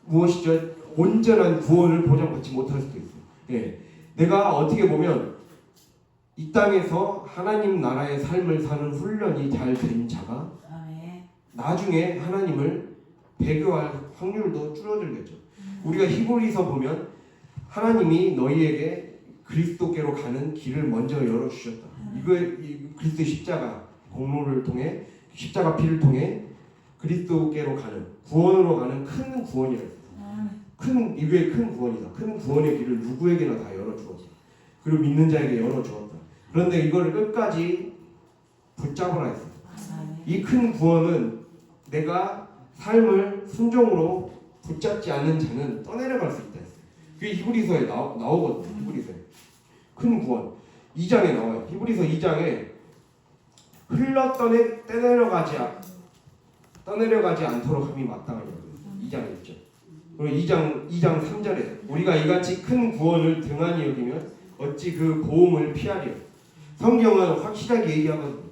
무엇이죠? 온전한 구원을 보장받지 못할 수도 있어요. 예. 내가 어떻게 보면 이 땅에서 하나님 나라의 삶을 사는 훈련이 잘 된 자가 나중에 하나님을 배교할 확률도 줄어들겠죠. 우리가 히브리서 보면 하나님이 너희에게 그리스도께로 가는 길을 먼저 열어주셨다. 그리스도의 십자가 공로를 통해 십자가 피를 통해 그리스도께로 가는 구원으로 가는 큰 구원이라 했어요. 이게 큰 구원이다. 큰 구원의 길을 누구에게나 다 열어주었다. 그리고 믿는 자에게 열어주었다. 그런데 이걸 끝까지 붙잡으라 했어요. 이 큰 구원은 내가 삶을 순종으로 붙잡지 않는 자는 떠내려갈 수 있다 했어요. 그게 히브리서에 나오거든요. 히브리서에 큰 구원 2장에 나와요. 히브리서 2장에 떠내려가지 않도록 함이 마땅하냐고 2장에 있죠. 그리고 2장 3절에 우리가 이같이 큰 구원을 등한히 여기면 어찌 그 고음을 피하리요. 성경은 확실하게 얘기하거든요.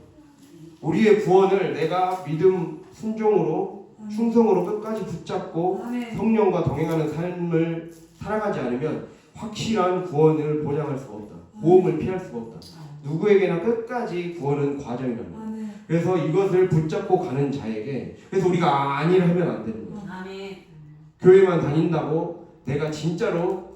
우리의 구원을 내가 믿음, 순종으로, 충성으로 끝까지 붙잡고 성령과 동행하는 삶을 살아가지 않으면 확실한 구원을 보장할 수가 없다. 고음을 피할 수가 없다. 누구에게나 끝까지 구원은 과정이라는 거예요. 그래서 이것을 붙잡고 가는 자에게, 그래서 우리가 아니를 하면 안 되는 거예요. 교회만 다닌다고 내가 진짜로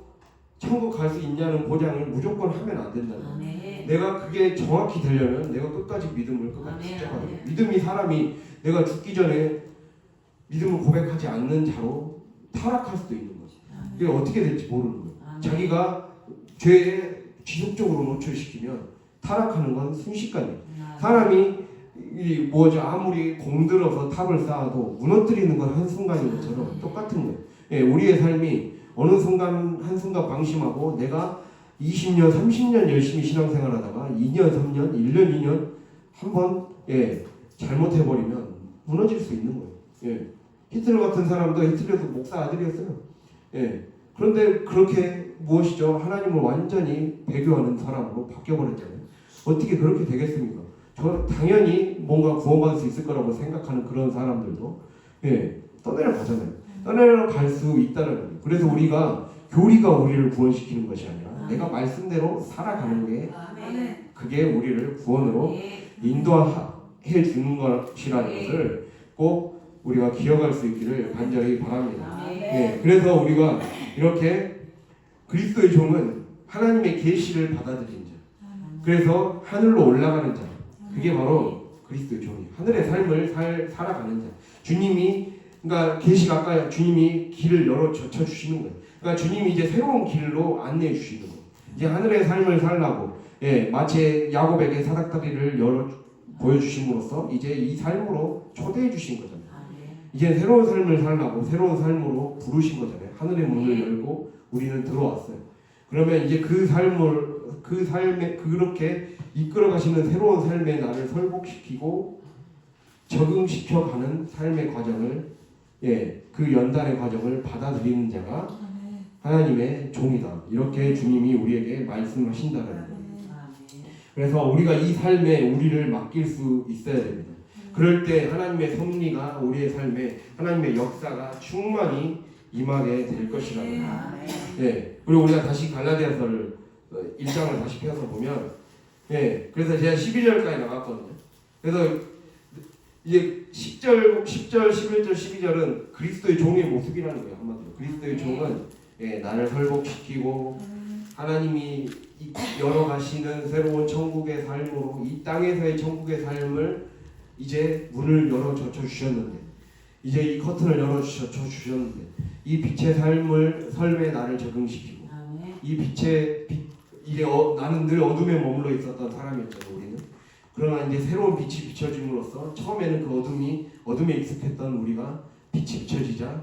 천국 갈 수 있냐는 보장을 무조건 하면 안 된다는 거예요. 내가 그게 정확히 되려면 내가 끝까지 믿음을 끝까지 붙잡아야 돼요. 믿음이 사람이 내가 죽기 전에 믿음을 고백하지 않는 자로 타락할 수도 있는 거죠. 이게 어떻게 될지 모르는 거예요. 자기가 죄에 지속적으로 노출시키면 타락하는 건 순식간이에요. 사람이 아무리 공들어서 탑을 쌓아도 무너뜨리는 건 한순간인 것처럼 똑같은 거예요. 예, 우리의 삶이 어느 순간 한순간 방심하고 내가 20년, 30년 열심히 신앙생활하다가 2년, 3년, 1년, 2년 한번 잘못해버리면 무너질 수 있는 거예요. 예. 히틀러 같은 사람도 히틀러도 목사 아들이었어요. 예. 그런데 그렇게 무엇이죠? 하나님을 완전히 배교하는 사람으로 바뀌어버렸잖아요. 어떻게 그렇게 되겠습니까? 당연히 뭔가 구원받을 수 있을 거라고 생각하는 그런 사람들도 떠내려가잖아요. 떠내려갈 수 있다는 거예요. 그래서 교리가 우리를 구원시키는 것이 아니라 내가 말씀대로 살아가는 게 그게 우리를 구원으로 인도해 주는 것이라는 것을 꼭 우리가 기억할 수 있기를 간절히 바랍니다. 그래서 우리가 이렇게 그리스도의 종은 하나님의 계시를 받아들인 자, 그래서 하늘로 올라가는 자, 그게 바로 그리스도의 종이에요. 하늘의 삶을 살아가는 자. 그러니까 계시가 아까 주님이 길을 열어 젖혀 주시는 거예요. 그러니까 주님이 이제 새로운 길로 안내해 주시는 거예요. 이제 하늘의 삶을 살라고, 마치 야곱에게 사닥다리를 열어 보여주심으로써 이제 이 삶으로 초대해 주신 거잖아요. 이제 새로운 삶을 살라고 새로운 삶으로 부르신 거잖아요. 하늘의 문을 열고 우리는 들어왔어요. 그러면 이제 그 삶을 그 삶에 그렇게 이끌어 가시는 새로운 삶의 나를 설복시키고 적응시켜가는 삶의 과정을 그 연단의 과정을 받아들이는 자가 하나님의 종이다. 이렇게 주님이 우리에게 말씀하신다는 거예요. 그래서 우리가 이 삶에 우리를 맡길 수 있어야 됩니다. 그럴 때 하나님의 섭리가 우리의 삶에 하나님의 역사가 충만히 임하게 될 것이라는 거예요. 그리고 우리가 다시 갈라디아서를 1장을 다시 펴서 보면 그래서 제가 12절까지 나갔거든요. 그래서 이제 10절, 11절, 12절은 그리스도의 종의 모습이라는 거예요. 한마디로 그리스도의 종은 나를 설복시키고 하나님이 열어가시는 새로운 천국의 삶으로 이 땅에서의 천국의 삶을 이제 문을 열어 젖혀 주셨는데 이제 이 커튼을 열어 젖혀 주셨는데 이 빛의 삶에 나를 적응시키고 이 빛의 이제 나는 늘 어둠에 머물러 있었던 사람이었잖아요. 우리는. 그러나 이제 새로운 빛이 비춰짐으로써 처음에는 그 어둠에 익숙했던 우리가 빛이 비춰지자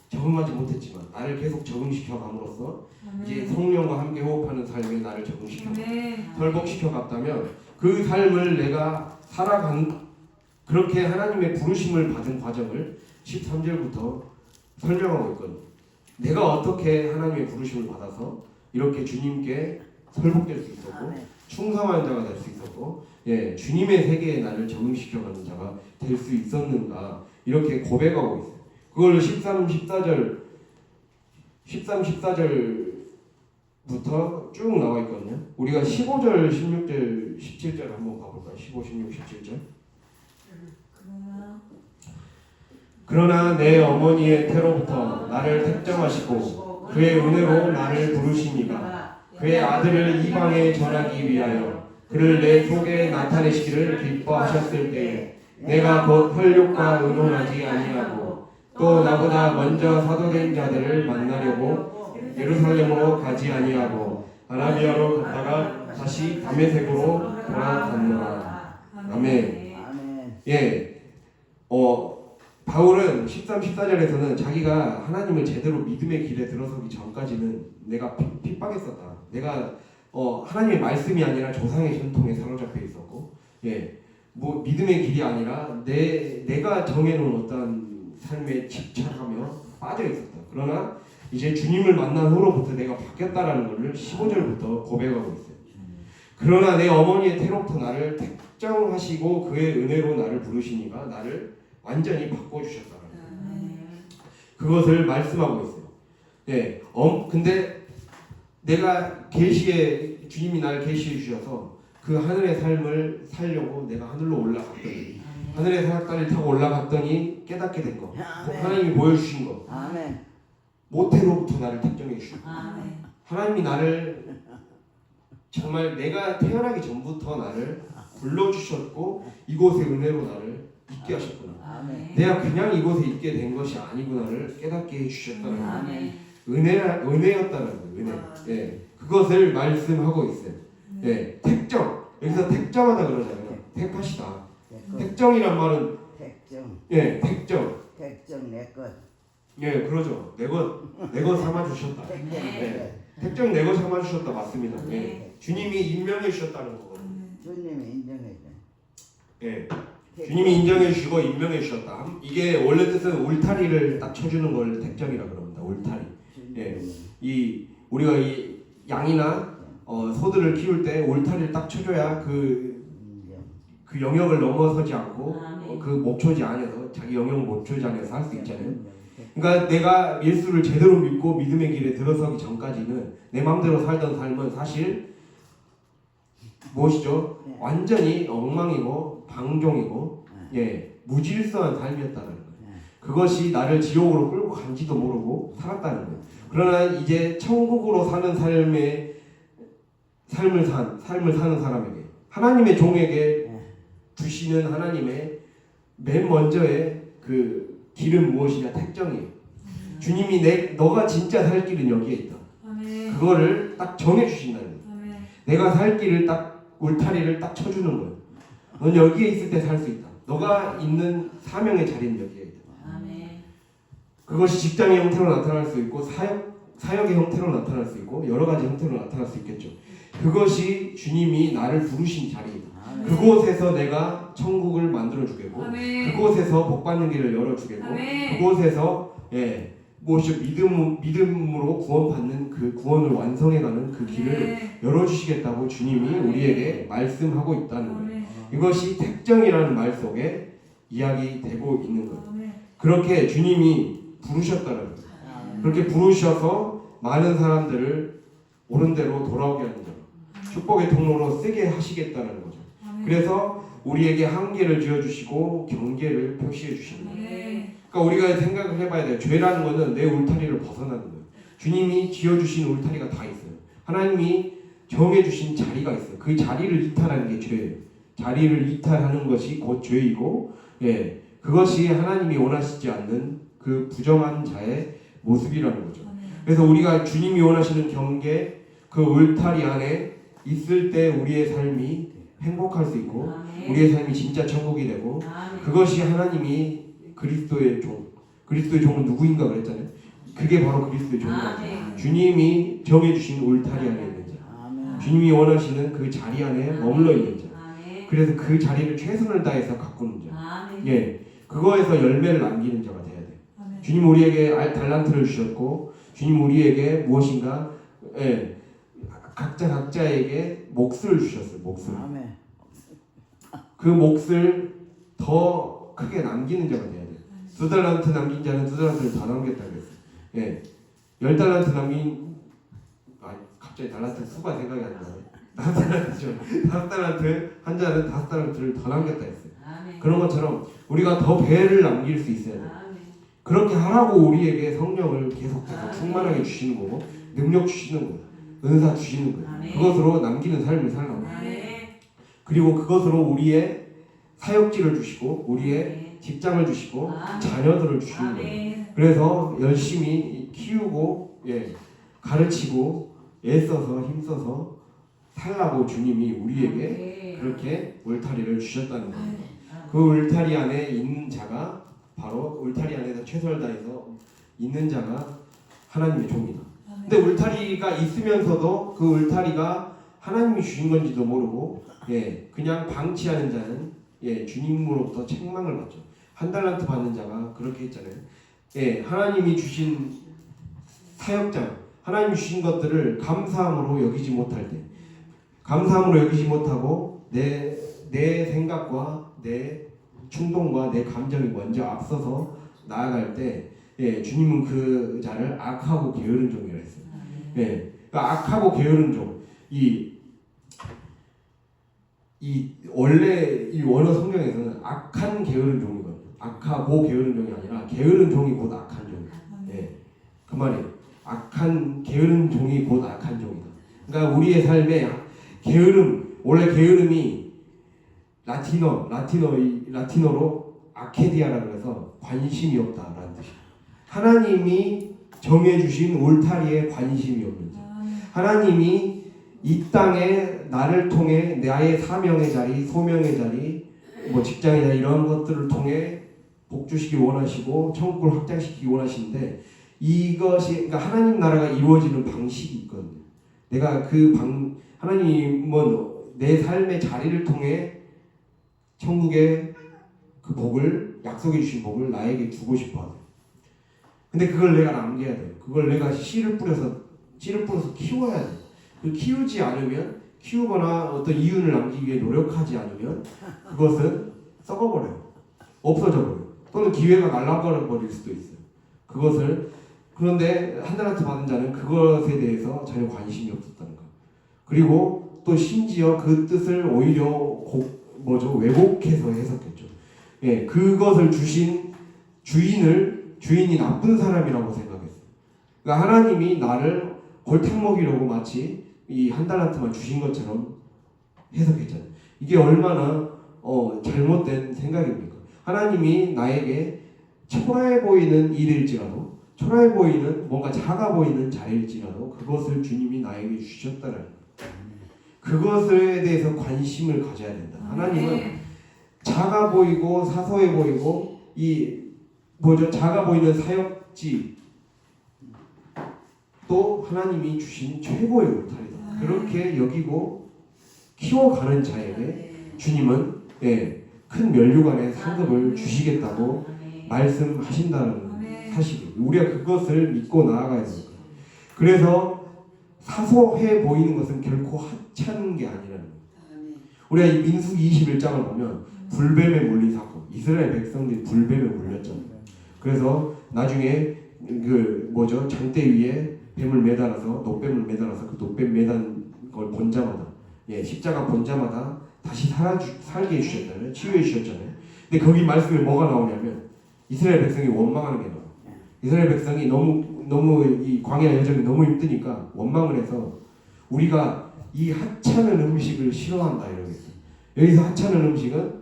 적응하지 못했지만 나를 계속 적응시켜 감으로써 이제 성령과 함께 호흡하는 삶에 나를 적응시켜 설복시켜 갔다면 그 삶을 내가 살아간 그렇게 하나님의 부르심을 받은 과정을 13절부터 설명하고 있거든요. 내가 어떻게 하나님의 부르심을 받아서 이렇게 주님께 설복될 수 있었고 충성한 자가 될 수 있었고 주님의 세계에 나를 적응시켜가는 자가 될 수 있었는가 이렇게 고백하고 있어요. 그걸 13, 14절부터 쭉 나와 있거든요. 우리가 15절, 16절, 17절 한번 가볼까요? 15, 16, 17절. 그러나 내 어머니의 태로부터 나를 택정하시고 그의 은혜로 나를 부르시니가 그의 아들을 이방에 전하기 위하여 그를 내 속에 나타내시기를 기뻐하셨을 때에 내가 곧 혈육과 의논하지 아니하고 또 나보다 먼저 사도된 자들을 만나려고 예루살렘으로 가지 아니하고 아라비아로 갔다가 다시 다메섹으로 돌아갔노라. 아멘. 바울은 13, 14절에서는 자기가 하나님을 제대로 믿음의 길에 들어서기 전까지는 내가 핍박했었다. 내가 하나님의 말씀이 아니라 조상의 전통에 사로잡혀 있었고, 뭐 믿음의 길이 아니라 내가 정해놓은 어떤 삶에 집착하며 빠져 있었다. 그러나 이제 주님을 만난 후로부터 내가 바뀌었다라는 것을 15절부터 고백하고 있어요. 그러나 내 어머니의 태로부터 나를 택정하시고 그의 은혜로 나를 부르시니가 나를 완전히 바꿔주셨다는 그것을 말씀하고 있어요. 근데 내가 주님이 나를 계시해 주셔서 그 하늘의 삶을 살려고 내가 하늘로 올라갔더니 하늘의 사닥다리를 타고 올라갔더니 깨닫게 된 거, 하나님이 보여주신 거, 모태로부터 나를 택정해 주셨고 하나님이 나를 정말 내가 태어나기 전부터 나를 불러주셨고 이곳의 은혜로 나를 있게 하셨구나. 내가 그냥 이곳에 있게 된 것이 아니구나를 깨닫게 해주셨다는 거예요. 은혜였다는 거예요. 은혜. 그것을 말씀하고 있어요. 택정. 여기서 택정하다 그러잖아요. 택하시다. 택정이란 말은 택정. 택정 내 것. 그러죠. 내 것 삼아 주셨다. 택정 내 것 삼아 주셨다 맞습니다. 주님이 임명해 주셨다는 거거든요. 주님이 인정해 줘. 주님이 인정해 주시고 임명해 주셨다. 이게 원래 뜻은 울타리를 딱 쳐주는 걸 택정이라 그럽니다. 울타리. 이 우리가 이 양이나 소들을 키울 때 울타리를 딱 쳐줘야 그 영역을 넘어서지 않고 그 목초지 안에서 자기 영역 목초지 안에서 할 수 있잖아요. 그러니까 내가 예수를 제대로 믿고 믿음의 길에 들어서기 전까지는 내 마음대로 살던 삶은 사실 무엇이죠? 완전히 엉망이고 방종이고 무질서한 삶이었다는 거예요. 그것이 나를 지옥으로 끌고 간지도 모르고 살았다는 거예요. 그러나 이제 천국으로 사는 삶을 사는 사람에게 하나님의 종에게 주시는 하나님의 맨 먼저의 그 길은 무엇이냐? 택정이에요. 주님이 너가 진짜 살 길은 여기에 있다. 그거를 딱 정해 주신다는 거예요. 내가 살 길을 딱 울타리를 딱 쳐주는 거예요. 넌 여기에 있을 때 살 수 있다. 너가 있는 사명의 자리는 여기에 있다. 그것이 직장의 형태로 나타날 수 있고 사역의 형태로 나타날 수 있고 여러 가지 형태로 나타날 수 있겠죠. 그것이 주님이 나를 부르신 자리이다. 아멘. 그곳에서 내가 천국을 만들어 주겠고 아멘. 그곳에서 복 받는 길을 열어 주겠고 아멘. 그곳에서 무엇이 믿음으로 구원받는 그 구원을 완성해가는 그 길을 열어 주시겠다고 주님이 우리에게 말씀하고 있다는 거예요. 이것이 택정이라는 말 속에 이야기되고 있는 거예요. 그렇게 주님이 부르셨다는 거예요. 그렇게 부르셔서 많은 사람들을 옳은 대로 돌아오게 하는 거예요. 축복의 통로로 쓰게 하시겠다는 거죠. 그래서 우리에게 한계를 지어주시고 경계를 표시해 주시는 거예요. 그러니까 우리가 생각을 해봐야 돼요. 죄라는 것은 내 울타리를 벗어나는 거예요. 주님이 지어주신 울타리가 다 있어요. 하나님이 정해주신 자리가 있어요. 그 자리를 이탈하는 게 죄예요. 자리를 이탈하는 것이 곧 죄이고, 그것이 하나님이 원하시지 않는 그 부정한 자의 모습이라는 거죠. 그래서 우리가 주님이 원하시는 경계, 그 울타리 안에 있을 때 우리의 삶이 행복할 수 있고, 우리의 삶이 진짜 천국이 되고, 그것이 하나님이 그리스도의 종, 그리스도의 종은 누구인가 그랬잖아요. 그게 바로 그리스도의 종이다. 주님이 정해주신 울타리 안에 있는 자, 주님이 원하시는 그 자리 안에 머물러 있는 자. 그래서 그 자리를 최선을 다해서 가꾸는 자. 그거에서 열매를 남기는 자가 돼야 돼. 주님 우리에게 달란트를 주셨고, 주님 우리에게 무엇인가, 각자에게 몫을 주셨어요. 몫을. 그 몫을 더 크게 남기는 자가 돼야 돼. 2달란트 남긴 자는 2달란트를 더 남겼다 그랬어요. 10달란트 남긴, 갑자기 달란트 수가 생각이 안 나요. 5달란트 한 자는 5달란트를 더 남겼다 했어요. 그런 것처럼 우리가 더 배를 남길 수 있어야 돼요. 그렇게 하라고 우리에게 성령을 계속해서 충만하게 주시는 거고, 능력 주시는 거예요. 은사 주시는 거예요. 그것으로 남기는 삶을 살라고. 그리고 그것으로 우리의 사역지를 주시고, 우리의 직장을 주시고, 자녀들을 주시는 거예요. 그래서 열심히 키우고, 가르치고, 애써서 힘써서 살라고 주님이 우리에게 그렇게 울타리를 주셨다는 거예요. 그 울타리 안에 있는 자가 바로 울타리 안에서 최선을 다해서 있는 자가 하나님의 종이다. 근데 울타리가 있으면서도 그 울타리가 하나님이 주신 건지도 모르고 그냥 방치하는 자는 주님으로부터 책망을 받죠. 1달란트 받는 자가 그렇게 했잖아요. 하나님이 주신 사역자, 하나님이 주신 것들을 감사함으로 여기지 못할 때, 감사함으로 여기지 못하고 내 생각과 내 충동과 내 감정이 먼저 앞서서 나아갈 때, 주님은 그 자를 악하고 게으른 종이라 했어요. 그러니까 악하고 게으른 종, 원래 이 원어 성경에서는 악한 게으른 종이거든요. 악하고 게으른 종이 아니라 게으른 종이 곧 악한 종이에요. 그 말이에요. 악한 게으른 종이 곧 악한 종이다. 그러니까 우리의 삶에 게으름, 원래 게으름이 라틴어로 아케디아라고 해서 관심이 없다라는 뜻이에요. 하나님이 정해주신 울타리에 관심이 없는 자. 하나님이 이 땅에 나를 통해 나의 사명의 자리, 소명의 자리, 직장의 자리 이런 것들을 통해 복 주시기 원하시고 천국을 확장시키기 원하시는데, 이것이 그러니까 하나님 나라가 이루어지는 방식이 있거든요. 내가 하나님은 내 삶의 자리를 통해 천국의 그 복을, 약속해 주신 복을 나에게 주고 싶어 하세요. 근데 그걸 내가 남겨야 돼요. 그걸 내가 씨를 뿌려서 키워야 돼요. 키우지 않으면, 키우거나 어떤 이윤을 남기기 위해 노력하지 않으면 그것은 썩어버려요. 없어져 버려요. 또는 기회가 날아가 버릴 수도 있어요. 그런데 1달란트 받은 자는 그것에 대해서 전혀 관심이 없었다는 거. 그리고 또 심지어 그 뜻을 오히려 왜곡해서 해석했죠. 그것을 주신 주인이 나쁜 사람이라고 생각했어요. 그러니까 하나님이 나를 골탕 먹이려고 마치 이 1달란트만 주신 것처럼 해석했잖아요. 이게 얼마나 잘못된 생각입니까? 하나님이 나에게 초라해 보이는 일일지라도, 초라해 보이는 뭔가 작아 보이는 자일지라도 그것을 주님이 나에게 주셨다는 거예요. 그것에 대해서 관심을 가져야 된다. 하나님은 작아 보이고 사소해 보이고 작아 보이는 사역지, 또 하나님이 주신 최고의 울타리다. 그렇게 여기고 키워가는 자에게 주님은 큰 면류관의 상급을 주시겠다고 말씀하신다는 사실이 우리가 그것을 믿고 나아가야 됩니다. 그래서 사소해 보이는 것은 결코 하찮은 게 아니라는 거예요. 우리가 이 민수기 21장을 보면 불뱀에 물린 사건, 이스라엘 백성들이 불뱀에 물렸잖아요. 그래서 나중에 장대 위에 뱀을 매달아서 노뱀을 매달아서 그 노뱀 매단 걸 본 자마다 십자가 본 자마다 다시 살게 해주셨잖아요. 치유해 주셨잖아요. 근데 거기 말씀에 뭐가 나오냐면 이스라엘 백성이 원망하는 게 나와요. 이스라엘 백성이 너무 이 광야 여정이 너무 힘드니까 원망을 해서 우리가 이 하찮은 음식을 싫어한다 이러겠어요. 여기서 하찮은 음식은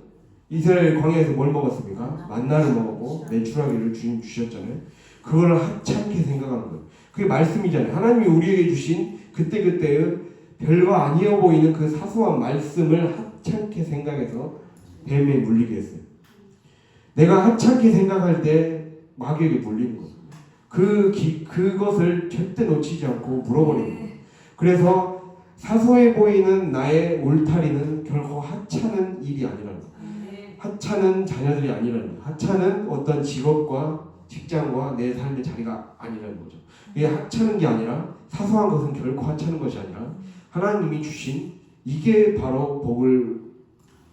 이스라엘 광야에서 뭘 먹었습니까? 만나를 먹었고 메추라기를 주님 주셨잖아요. 그걸 하찮게 생각하는 거예요. 그게 말씀이잖아요. 하나님이 우리에게 주신 그때그때의 별거 아니어 보이는 그 사소한 말씀을 하찮게 생각해서 뱀에 물리게 했어요. 내가 하찮게 생각할 때 마귀에게 물리는 거예요. 그것을 절대 놓치지 않고 물어버리는 거예요. 그래서 사소해 보이는 나의 울타리는 결코 하찮은 일이 아니라는 거예요. 하찮은 자녀들이 아니라는 거예요. 하찮은 어떤 직업과 직장과 내 삶의 자리가 아니라는 거죠. 이게 하찮은 게 아니라 사소한 것은 결코 하찮은 것이 아니라 하나님이 주신 이게 바로 복을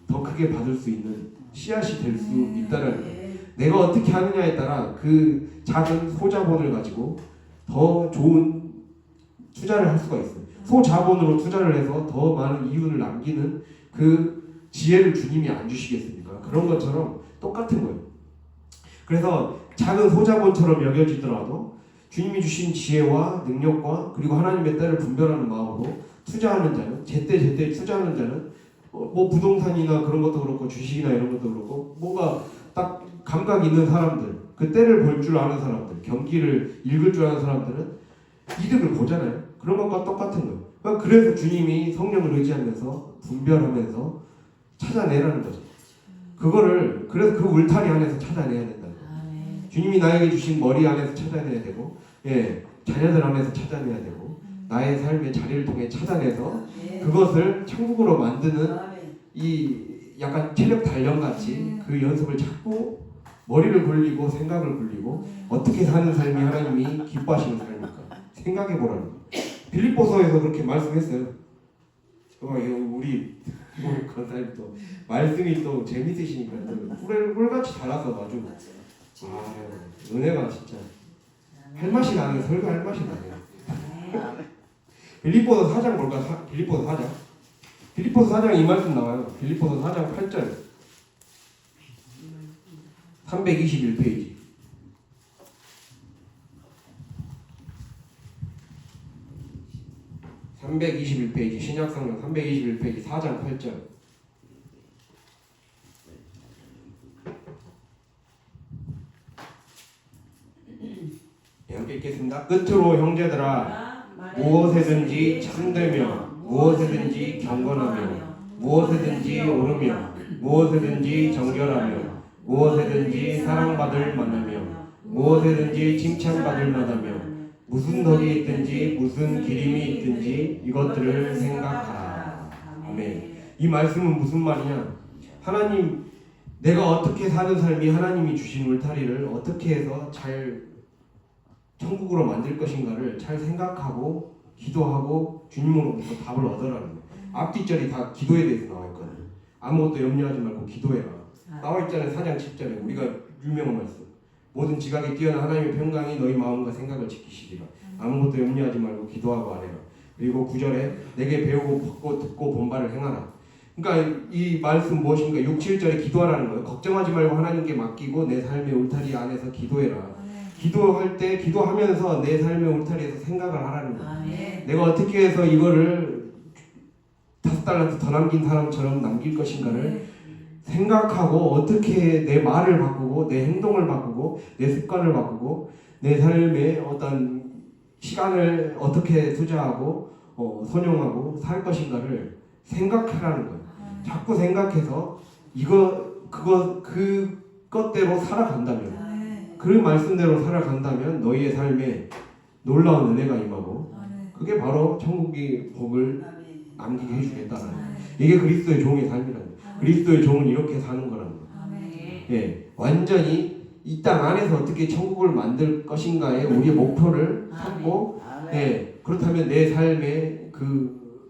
더 크게 받을 수 있는 씨앗이 될 수 있다는 거예요. 내가 어떻게 하느냐에 따라 그 작은 소자본을 가지고 더 좋은 투자를 할 수가 있어요. 소자본으로 투자를 해서 더 많은 이윤을 남기는 그 지혜를 주님이 안 주시겠습니까? 그런 것처럼 똑같은 거예요. 그래서 작은 소자본처럼 여겨지더라도 주님이 주신 지혜와 능력과 그리고 하나님의 때를 분별하는 마음으로 투자하는 자는 제때 투자하는 자는 뭐 부동산이나 그런 것도 그렇고 주식이나 이런 것도 그렇고 뭔가 딱 감각 있는 사람들, 그 때를 볼 줄 아는 사람들, 경기를 읽을 줄 아는 사람들은 이득을 보잖아요. 그런 것과 똑같은 거예요. 그러니까 그래서 주님이 성령을 의지하면서 분별하면서 찾아내라는 거죠. 그래서 그 울타리 안에서 찾아내야 된다는 거예요. 주님이 나에게 주신 머리 안에서 찾아내야 되고, 자녀들 안에서 찾아내야 되고, 나의 삶의 자리를 통해 찾아내서 그것을 천국으로 만드는 이 약간 체력 단련 같이 그 연습을 자꾸 머리를 굴리고 생각을 굴리고 어떻게 사는 삶이 하나님이 기뻐하시는 삶일까 생각해 보라는 거예요. 빌립보서에서 그렇게 말씀했어요. 우리 권사님 또 말씀이 또 재밌으시니까 꿀같이 달아서 아주 은혜가 진짜 할 맛이 나네. 설교할 맛이 나네. 빌립보서 4장 볼까? 빌립보서 4장. 빌립보서 4장 이 말씀 나와요. 빌립보서 4장 8절 321페이지. 신약성경 321페이지 4장 8절. 함께 읽겠습니다. 끝으로 형제들아 무엇에든지 참되며 무엇에든지 경건하며 무엇에든지 오르며 무엇에든지 정결하며 무엇에든지 사랑받을 만하며 무엇에든지 칭찬받을 만하며 무슨 덕이 있든지 무슨 기림이 있든지 이것들을 생각하라. 아멘. 이 말씀은 무슨 말이냐? 하나님, 내가 어떻게 사는 삶이 하나님이 주신 울타리를 어떻게 해서 잘 천국으로 만들 것인가를 잘 생각하고 기도하고 주님으로부터 답을 얻으라는 거예요. 앞뒤절이 다 기도에 대해서 나와 있거든요. 아무것도 염려하지 말고 기도해라. 나와 있잖아요. 4장 10절에 우리가 유명한 말씀. 모든 지각에 뛰어난 하나님의 평강이 너희 마음과 생각을 지키시리라. 아무것도 염려하지 말고 기도하고 아뢰라. 그리고 9절에 내게 배우고 받고 듣고 본 바를 행하라. 그러니까 이 말씀 무엇인가? 6, 7절에 기도하라는 거예요. 걱정하지 말고 하나님께 맡기고 내 삶의 울타리 안에서 기도해라. 기도할 때 기도하면서 내 삶의 울타리에서 생각을 하라는 거예요. 내가 어떻게 해서 이거를 5달란트 더 남긴 사람처럼 남길 것인가를 생각하고 어떻게 내 말을 바꾸고 내 행동을 바꾸고 내 습관을 바꾸고 내 삶의 어떤 시간을 어떻게 투자하고 선용하고 살 것인가를 생각하라는 거예요. 자꾸 생각해서 그것대로 살아간다면 그 말씀대로 살아간다면 너희의 삶에 놀라운 은혜가 임하고 아멘. 그게 바로 천국의 복을 아멘. 남기게 해주겠다는 거예요. 아멘. 이게 그리스도의 종의 삶이라는 거예요. 그리스도의 종은 이렇게 사는 거라는 거예요. 아멘. 예, 완전히 이 땅 안에서 어떻게 천국을 만들 것인가에 우리의 목표를 삼고, 아멘. 예, 그렇다면 내 삶에 그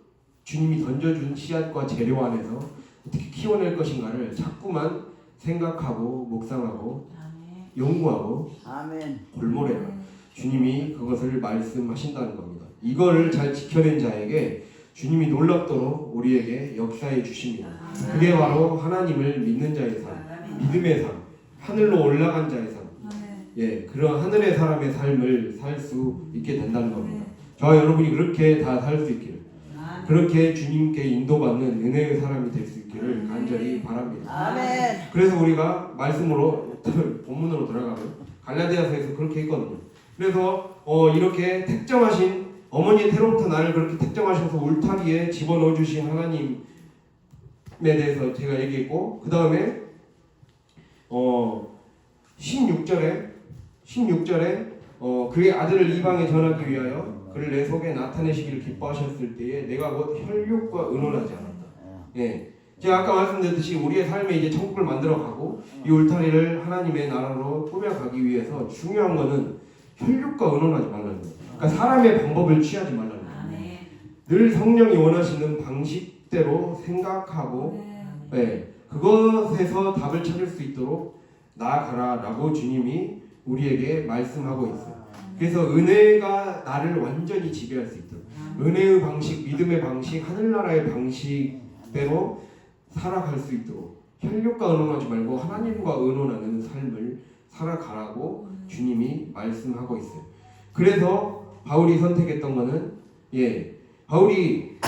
주님이 던져준 씨앗과 재료 안에서 어떻게 키워낼 것인가를 자꾸만 생각하고 묵상하고 연구하고 아멘. 골몰해라. 주님이 그것을 말씀하신다는 겁니다. 이거를 잘 지켜낸 자에게 주님이 놀랍도록 우리에게 역사해 주십니다. 그게 바로 하나님을 믿는 자의 삶, 믿음의 삶, 하늘로 올라간 자의 삶, 아멘. 예, 그런 하늘의 사람의 삶을 살 수 있게 된다는 겁니다. 저와 여러분이 그렇게 다 살 수 있기를, 그렇게 주님께 인도받는 은혜의 사람이 될 수 있기를 간절히 바랍니다. 아멘. 그래서 우리가 말씀으로 본문으로 들어가면 갈라디아서에서 그렇게 했거든요. 그래서 이렇게 택정하신 어머니의 태로부터 나를 그렇게 택정하셔서 울타리에 집어넣어 주신 하나님에 대해서 제가 얘기했고, 그 다음에 16절에 그의 아들을 이방에 전하기 위하여 그를 내 속에 나타내시기를 기뻐하셨을 때에 내가 곧 혈육과 의논하지 않았다. 예, 제가 아까 말씀드렸듯이 우리의 삶에 이제 천국을 만들어가고 이 울타리를 하나님의 나라로 꾸며가기 위해서 중요한 거는 혈육과 의논하지 말라는 거예요. 그러니까 사람의 방법을 취하지 말라는 거예요. 늘 성령이 원하시는 방식대로 생각하고, 예, 그것에서 답을 찾을 수 있도록 나아가라라고 주님이 우리에게 말씀하고 있어요. 그래서 은혜가 나를 완전히 지배할 수 있도록, 은혜의 방식, 믿음의 방식, 하늘나라의 방식대로 살아갈 수 있도록 혈육과 의논하지 말고 하나님과 의논하는 삶을 살아가라고 주님이 말씀하고 있어요. 그래서 바울이 선택했던 거는, 바울이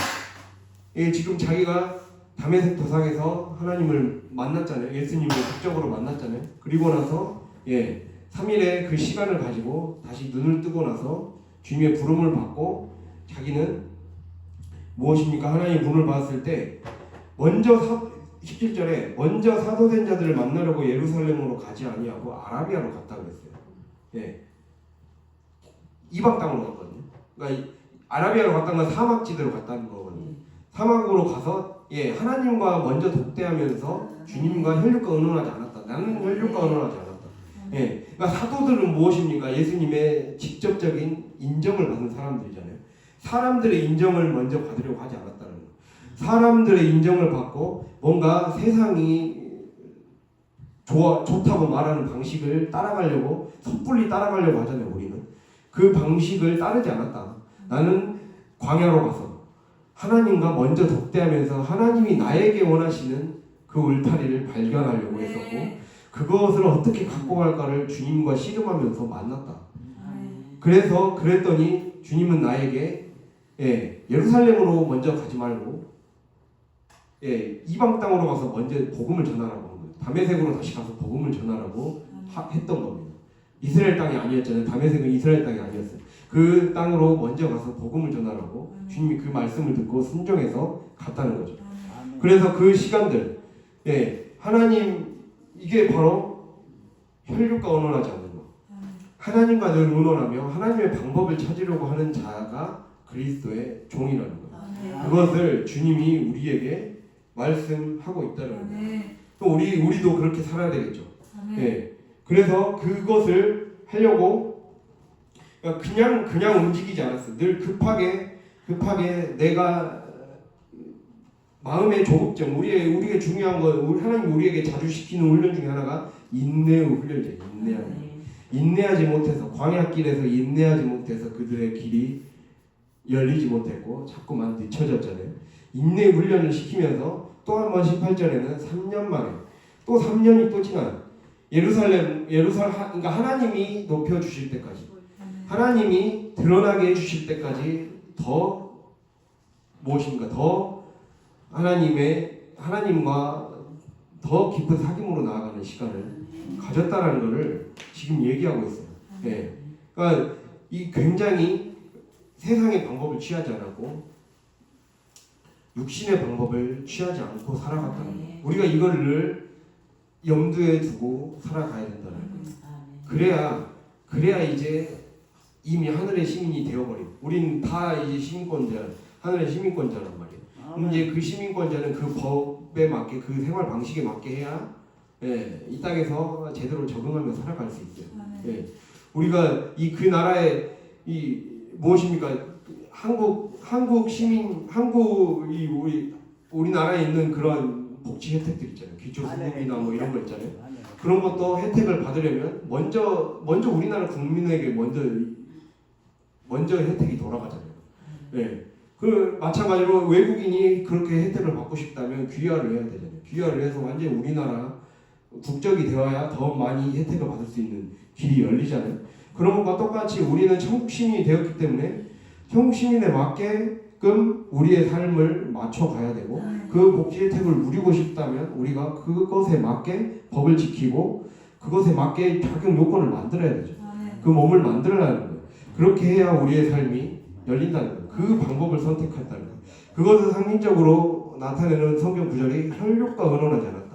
지금 자기가 다메섹 도상에서 하나님을 만났잖아요. 예수님을 극적으로 만났잖아요. 그리고 나서 3일의 그 시간을 가지고 다시 눈을 뜨고 나서 주님의 부름을 받고 자기는 무엇입니까? 하나님의 부름을 받았을 때 먼저 17절에 먼저 사도된 자들을 만나려고 예루살렘으로 가지 아니하고 아라비아로 갔다 그랬어요. 이방 땅으로 갔거든요. 그러니까 아라비아로 갔다는 건 사막지대로 갔다는 거거든요. 사막으로 가서 하나님과 먼저 독대하면서 주님과 혈육과 의논하지 않았다. 나는 혈육과 의논하지 않았다. 그러니까 사도들은 무엇입니까? 예수님의 직접적인 인정을 받는 사람들이잖아요. 사람들의 인정을 먼저 받으려고 하지 않았다는 거예요. 사람들의 인정을 받고 뭔가 세상이 좋다고 말하는 방식을 따라가려고 섣불리 따라가려고 하잖아요. 우리는 그 방식을 따르지 않았다. 나는 광야로 가서 하나님과 먼저 독대하면서 하나님이 나에게 원하시는 그 울타리를 발견하려고 했었고, 그것을 어떻게 갖고 갈까를 주님과 씨름하면서 만났다. 그래서 그랬더니 주님은 나에게 예루살렘으로 먼저 가지 말고 이방 땅으로 가서 먼저 복음을 전하라고 한 거예요. 다메섹으로 다시 가서 복음을 전하라고 했던 겁니다. 이스라엘 땅이 아니었잖아요. 다메섹은 이스라엘 땅이 아니었어요. 그 땅으로 먼저 가서 복음을 전하라고 주님이 그 말씀을 듣고 순종해서 갔다는 거죠. 그래서 그 시간들, 하나님, 이게 바로 혈육과 의논하지 않는 거. 하나님과 늘 의논하며 하나님의 방법을 찾으려고 하는 자가 그리스도의 종이라는 거예요. 그것을 주님이 우리에게 말씀하고 있다는 거예요. 또 우리도 그렇게 살아야 되겠죠. 그래서 그것을 하려고 그냥 움직이지 않았어요. 늘 급하게 내가 마음의 조급증, 우리에게 중요한 건 하나님 우리에게 자주 시키는 훈련 중에 하나가 인내의 훈련이에요. 인내하지 못해서 광야길에서 인내하지 못해서 그들의 길이 열리지 못했고 자꾸만 늦춰졌잖아요. 인내의 훈련을 시키면서 또 한 번 18절에는 3년 만에 또 3년이 또 지난 그러니까 하나님이 높여 주실 때까지, 하나님이 드러나게 해주실 때까지 더 무엇인가 더 하나님과 더 깊은 사귐으로 나아가는 시간을 가졌다라는 것을 지금 얘기하고 있어요. 그러니까 이 굉장히 세상의 방법을 취하지 않았고 육신의 방법을 취하지 않고 살아갔다는 거예요. 우리가 이거를 염두에 두고 살아가야 된다는 거예요. 그래야 이제 이미 하늘의 시민이 되어버린. 우리는 다 이제 시민권자, 하늘의 시민권자란 말이에요. 그럼 이제 그 시민권자는 그 법에 맞게 그 생활 방식에 맞게 해야 이 땅에서 제대로 적응하며 살아갈 수 있어요. 우리가 그 나라의 무엇입니까? 한국 시민, 우리나라에 있는 그런 복지 혜택들 있잖아요. 기초수급이나 뭐 이런 거 있잖아요. 그런 것도 혜택을 받으려면 먼저 우리나라 국민에게 먼저 혜택이 돌아가잖아요. 그 마찬가지로 외국인이 그렇게 혜택을 받고 싶다면 귀화를 해야 되잖아요. 귀화를 해서 완전히 우리나라 국적이 되어야 더 많이 혜택을 받을 수 있는 길이 열리잖아요. 그런 것과 똑같이 우리는 천국 시민이 되었기 때문에 천국 시민에 맞게끔 우리의 삶을 맞춰가야 되고 그 복지 혜택을 누리고 싶다면 우리가 그것에 맞게 법을 지키고 그것에 맞게 자격 요건을 만들어야 되죠. 그 몸을 만들어야 거예요. 그렇게 해야 우리의 삶이 열린다는 거예요. 그 방법을 선택한다는 거예요. 그것을 상징적으로 나타내는 성경 구절이 혈육과 의논하지 않았다.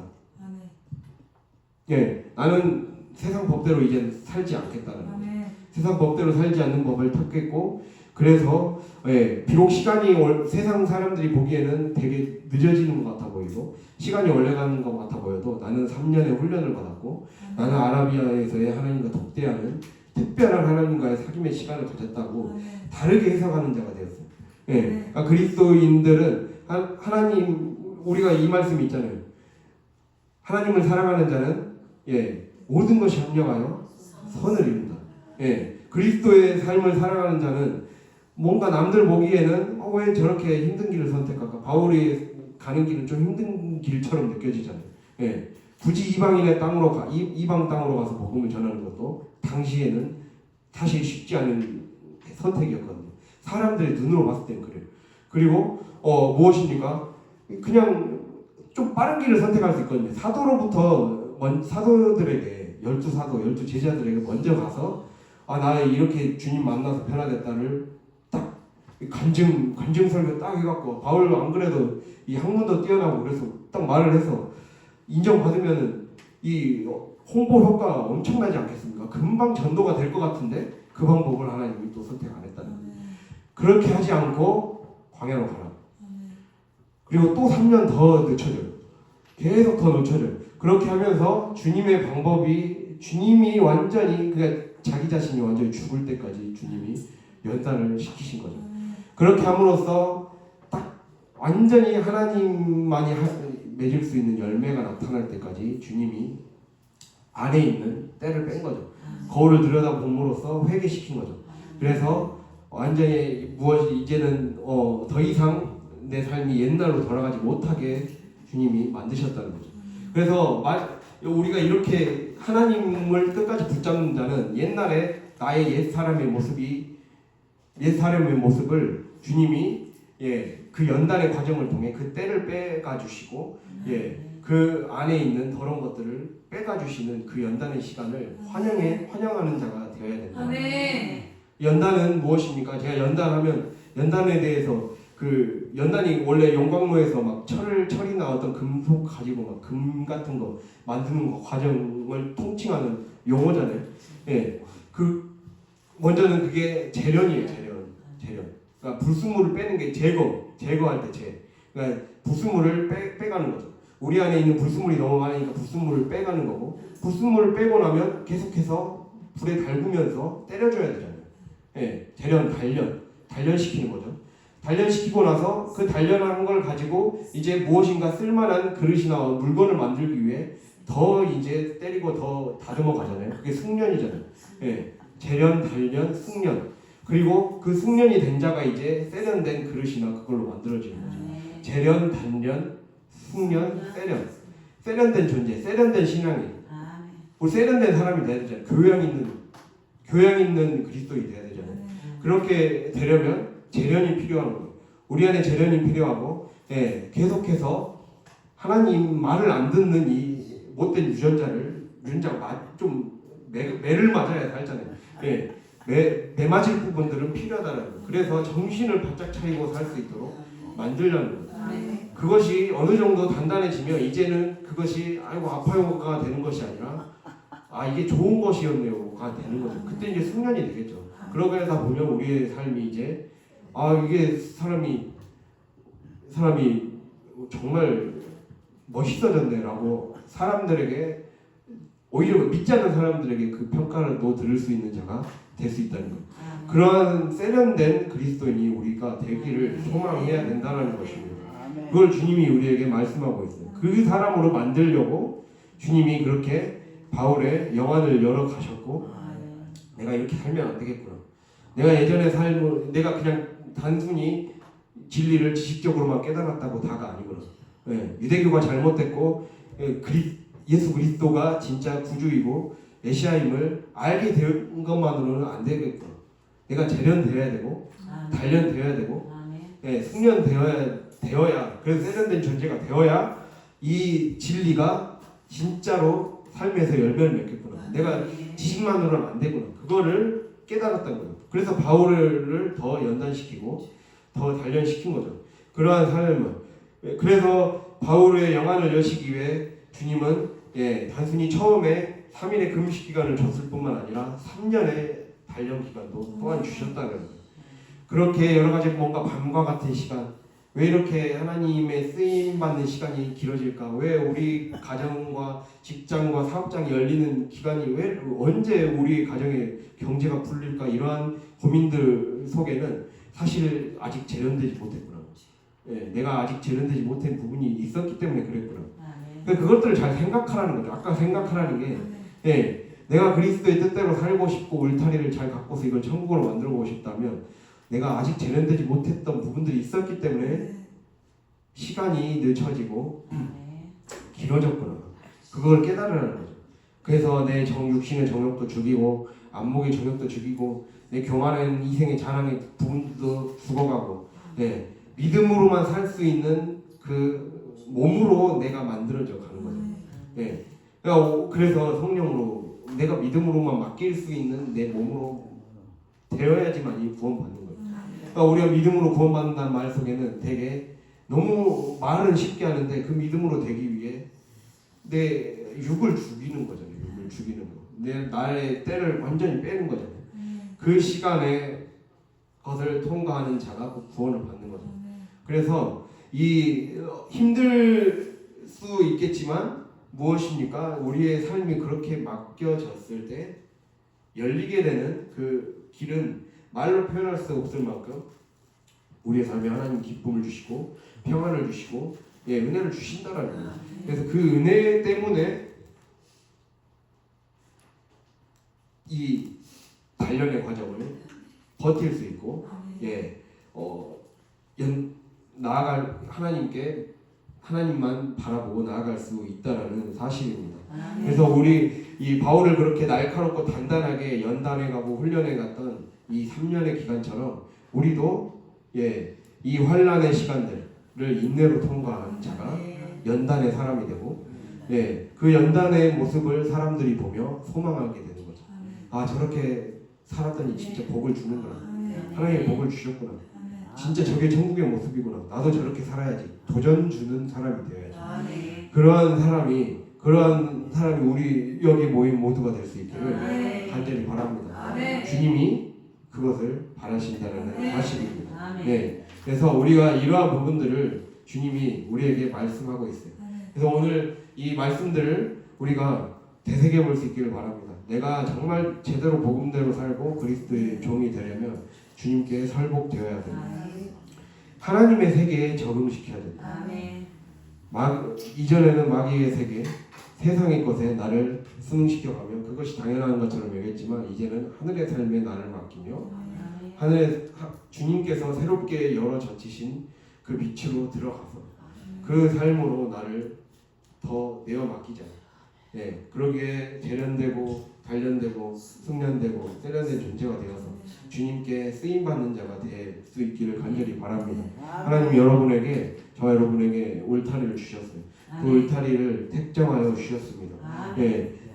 나는 세상 법대로 이제 살지 않겠다는 거예요. 세상 법대로 살지 않는 법을 택했고 그래서 비록 시간이 세상 사람들이 보기에는 되게 늦어지는 것 같아 보이고 시간이 오래 가는 것 같아 보여도 나는 3년의 훈련을 받았고 나는 아라비아에서의 하나님과 독대하는 특별한 하나님과의 사귐의 시간을 가졌다고 다르게 해석하는 자가 되었어요. 그러니까 그리스도인들은 하나님 우리가 이 말씀이 있잖아요. 하나님을 사랑하는 자는 모든 것이 합력하여 선을 이룬다. 그리스도의 삶을 살아가는 자는 뭔가 남들 보기에는 왜 저렇게 힘든 길을 선택할까? 바울이 가는 길은 좀 힘든 길처럼 느껴지잖아요. 굳이 이방 땅으로 가서 복음을 전하는 것도 당시에는 사실 쉽지 않은 선택이었거든요. 사람들의 눈으로 봤을 땐 그래요. 그리고 무엇입니까? 그냥 좀 빠른 길을 선택할 수 있거든요. 사도들에게 12 제자들에게 먼저 가서 나 이렇게 주님 만나서 변화됐다를 딱 간증 설교 딱 해갖고 바울 안 그래도 이 학문도 뛰어나고 그래서 딱 말을 해서 인정받으면은 이 홍보 효과가 엄청나지 않겠습니까? 금방 전도가 될 것 같은데 그 방법을 하나님이 또 선택 안 했다는 거예요. 그렇게 하지 않고 광야로 가라. 그리고 또 3년 더 늦춰져요. 계속 더 늦춰져요. 그렇게 하면서 주님의 방법이 주님이 완전히 그러니까 자기 자신이 완전히 죽을 때까지 주님이 연단을 시키신 거죠. 그렇게 함으로써 딱 완전히 하나님만이 맺을 수 있는 열매가 나타날 때까지 주님이 안에 있는 때를 뺀 거죠. 거울을 들여다봄으로써 회개시킨 거죠. 그래서 완전히 이제는 더 이상 내 삶이 옛날로 돌아가지 못하게 주님이 만드셨다는 거죠. 그래서 우리가 이렇게 하나님을 끝까지 붙잡는 자는 옛날에 나의 옛사람의 모습을 주님이 그 연단의 과정을 통해 그 때를 빼가 주시고 그 안에 있는 더러운 것들을 빼가 주시는 그 연단의 시간을 환영하는 자가 되어야 된다. 연단은 무엇입니까? 제가 연단에 대해서 그 연단이 원래 용광로에서 막 철이나 어떤 금속 가지고 막 금 같은 거 만드는 거 과정을 통칭하는 용어잖아요. 그 먼저는 그게 재련이에요. 재련. 그러니까 불순물을 빼는 게 제거할 때 그러니까 불순물을 빼가는 거죠. 우리 안에 있는 불순물이 너무 많으니까 불순물을 빼가는 거고 불순물을 빼고 나면 계속해서 불에 달구면서 때려줘야 되잖아요. 단련시키는 거죠. 단련시키고 나서 그 단련한 걸 가지고 이제 무엇인가 쓸만한 그릇이나 물건을 만들기 위해 더 이제 때리고 더 다듬어 가잖아요. 그게 숙련이잖아요. 재련, 단련, 숙련. 그리고 그 숙련이 된 자가 이제 세련된 그릇이나 그걸로 만들어지는 거죠. 재련, 단련, 숙련, 세련. 세련된 존재, 세련된 신앙이. 우리 세련된 사람이 돼야 되잖아요. 교양 있는 그리스도인이 돼야 되잖아요. 그렇게 되려면 재련이 필요한 거예요. 우리 안에 재련이 필요하고 계속해서 하나님 말을 안 듣는 이 못된 유전자를 좀 매를 맞아야 살잖아요. 매 맞을 부분들은 필요하다는 거예요. 그래서 정신을 바짝 차리고 살 수 있도록 만들려는 거예요. 그것이 어느 정도 단단해지면 이제는 그것이 아파요가 되는 것이 아니라 아 이게 좋은 것이었네요가 되는 거죠. 그때 이제 숙련이 되겠죠. 그러다 보면 우리의 삶이 이제 아 이게 사람이 정말 멋있어졌네라고 사람들에게 오히려 믿지 않는 사람들에게 그 평가를 또 들을 수 있는 자가 될 수 있다는 거예요. 그러한 세련된 그리스도인이 우리가 되기를 소망해야 된다는 것입니다. 아멘. 그걸 주님이 우리에게 말씀하고 있어요. 그 사람으로 만들려고 주님이 그렇게 바울의 영안을 열어 가셨고 내가 이렇게 살면 안 되겠구나. 내가 예전의 삶을 내가 그냥 단순히 진리를 지식적으로만 깨달았다고 다가 아니구나. 예, 유대교가 잘못됐고 예수 그리스도가 진짜 구주이고 메시아임을 알게 된 것만으로는 안 되겠구나. 내가 재련되어야 되고 단련되어야 되고 예, 숙련되어야 그래서 세련된 존재가 되어야 이 진리가 진짜로 삶에서 열매를 맺겠구나. 내가 지식만으로는 안 되구나. 그거를 깨달았던 거예요. 그래서 바울을 더 연단시키고 더 단련시킨 거죠. 그러한 삶을. 그래서 바울의 영안을 여시기 위해 주님은 단순히 처음에 3일의 금식 기간을 줬을 뿐만 아니라 3년의 단련 기간도 또한 주셨다는 거예요. 그렇게 여러 가지 뭔가 밤과 같은 시간, 왜 이렇게 하나님의 쓰임 받는 시간이 길어질까? 왜 우리 가정과 직장과 사업장이 열리는 기간이 왜 언제 우리 가정의 경제가 풀릴까? 이러한 고민들 속에는 사실 아직 재련되지 못했구나. 내가 아직 재련되지 못한 부분이 있었기 때문에 그랬구나. 그러니까 그것들을 잘 생각하라는 거죠. 아까 생각하라는 게 내가 그리스도의 뜻대로 살고 싶고 울타리를 잘 갖고서 이걸 천국으로 만들고 싶다면 내가 아직 재련되지 못했던 부분들이 있었기 때문에 시간이 늦춰지고 길어졌구나. 그걸 깨달으라는 거죠. 그래서 내 육신의 정욕도 죽이고 안목의 정욕도 죽이고 내 교만한 이생의 자랑의 부분도 죽어가고 믿음으로만 살 수 있는 그 몸으로 내가 만들어져 가는 거죠. 그래서 성령으로 내가 믿음으로만 맡길 수 있는 내 몸으로 되어야지만 이 구원받는 거예요. 그러니까 우리가 믿음으로 구원받는다는 말 속에는 되게 너무 말은 쉽게 하는데 그 믿음으로 되기 위해 내 육을 죽이는 거잖아요. 육을 죽이는 거. 나의 때를 완전히 빼는 거잖아요. 그 시간에 것을 통과하는 자가 그 구원을 받는 거죠. 그래서 이 힘들 수 있겠지만 무엇입니까? 우리의 삶이 그렇게 맡겨졌을 때 열리게 되는 그 길은 말로 표현할 수 없을 만큼 우리의 삶에 하나님 기쁨을 주시고 평안을 주시고 은혜를 주신다라는 거예요. 그래서 그 은혜 때문에 이 단련의 과정을 버틸 수 있고 나아갈 하나님만 바라보고 나아갈 수 있다라는 사실입니다. 그래서 우리 이 바울을 그렇게 날카롭고 단단하게 연단해 가고 훈련해 갔던 이 3년의 기간처럼 우리도 이 환난의 시간들을 인내로 통과한 자가 연단의 사람이 되고 그 연단의 모습을 사람들이 보며 소망하게 되는 거죠. 아 저렇게 살았더니 진짜 복을 주는구나. 하나님의 복을 주셨구나. 진짜 저게 천국의 모습이구나. 나도 저렇게 살아야지. 도전 주는 사람이 되어야지. 그러한 사람이 우리 여기 모인 모두가 될 수 있기를 간절히 바랍니다. 주님이 그것을 바라신다는 사실입니다. 그래서 우리가 이러한 부분들을 주님이 우리에게 말씀하고 있어요. 그래서 오늘 이 말씀들을 우리가 되새겨 볼 수 있기를 바랍니다. 내가 정말 제대로 복음대로 살고 그리스도의 종이 되려면 주님께 설복되어야 됩니다. 하나님의 세계에 적응시켜야 됩니다. 이전에는 마귀의 세계, 세상의 것에 나를 순응시켜가면 그것이 당연한 것처럼 여겼지만 이제는 하늘의 삶에 나를 맡기며 주님께서 새롭게 열어젖히신 그 빛으로 들어가서 그 삶으로 나를 더 내어 맡기자. 그러기에 재련되고 단련되고 숙련되고 세련된 존재가 되어서 주님께 쓰임받는 자가 될 수 있기를 간절히 바랍니다. 하나님 여러분에게 저 여러분에게 울타리를 주셨어요. 그 울타리를 택정하여 주셨습니다.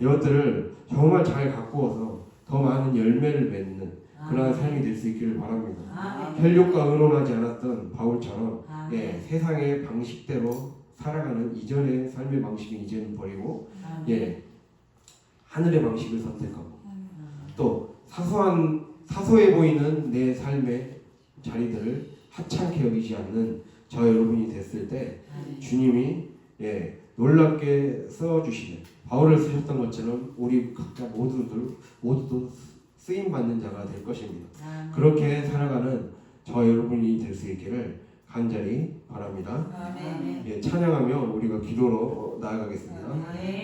이것들을 정말 잘 가꾸어서 더 많은 열매를 맺는 그러한 삶이 될 수 있기를 바랍니다. 혈육과 의논하지 않았던 바울처럼 세상의 방식대로 살아가는 이전의 삶의 방식은 이제는 버리고 하늘의 방식을 선택하고 또 사소해 보이는 내 삶의 자리들을 하찮게 여기지 않는 저 여러분이 됐을 때 주님이 놀랍게 써주시는 바울을 쓰셨던 것처럼 우리 각자 모두도 쓰임 받는 자가 될 것입니다. 그렇게 살아가는 저 여러분이 될 수 있기를 간절히 바랍니다. 찬양하며 우리가 기도로 나아가겠습니다.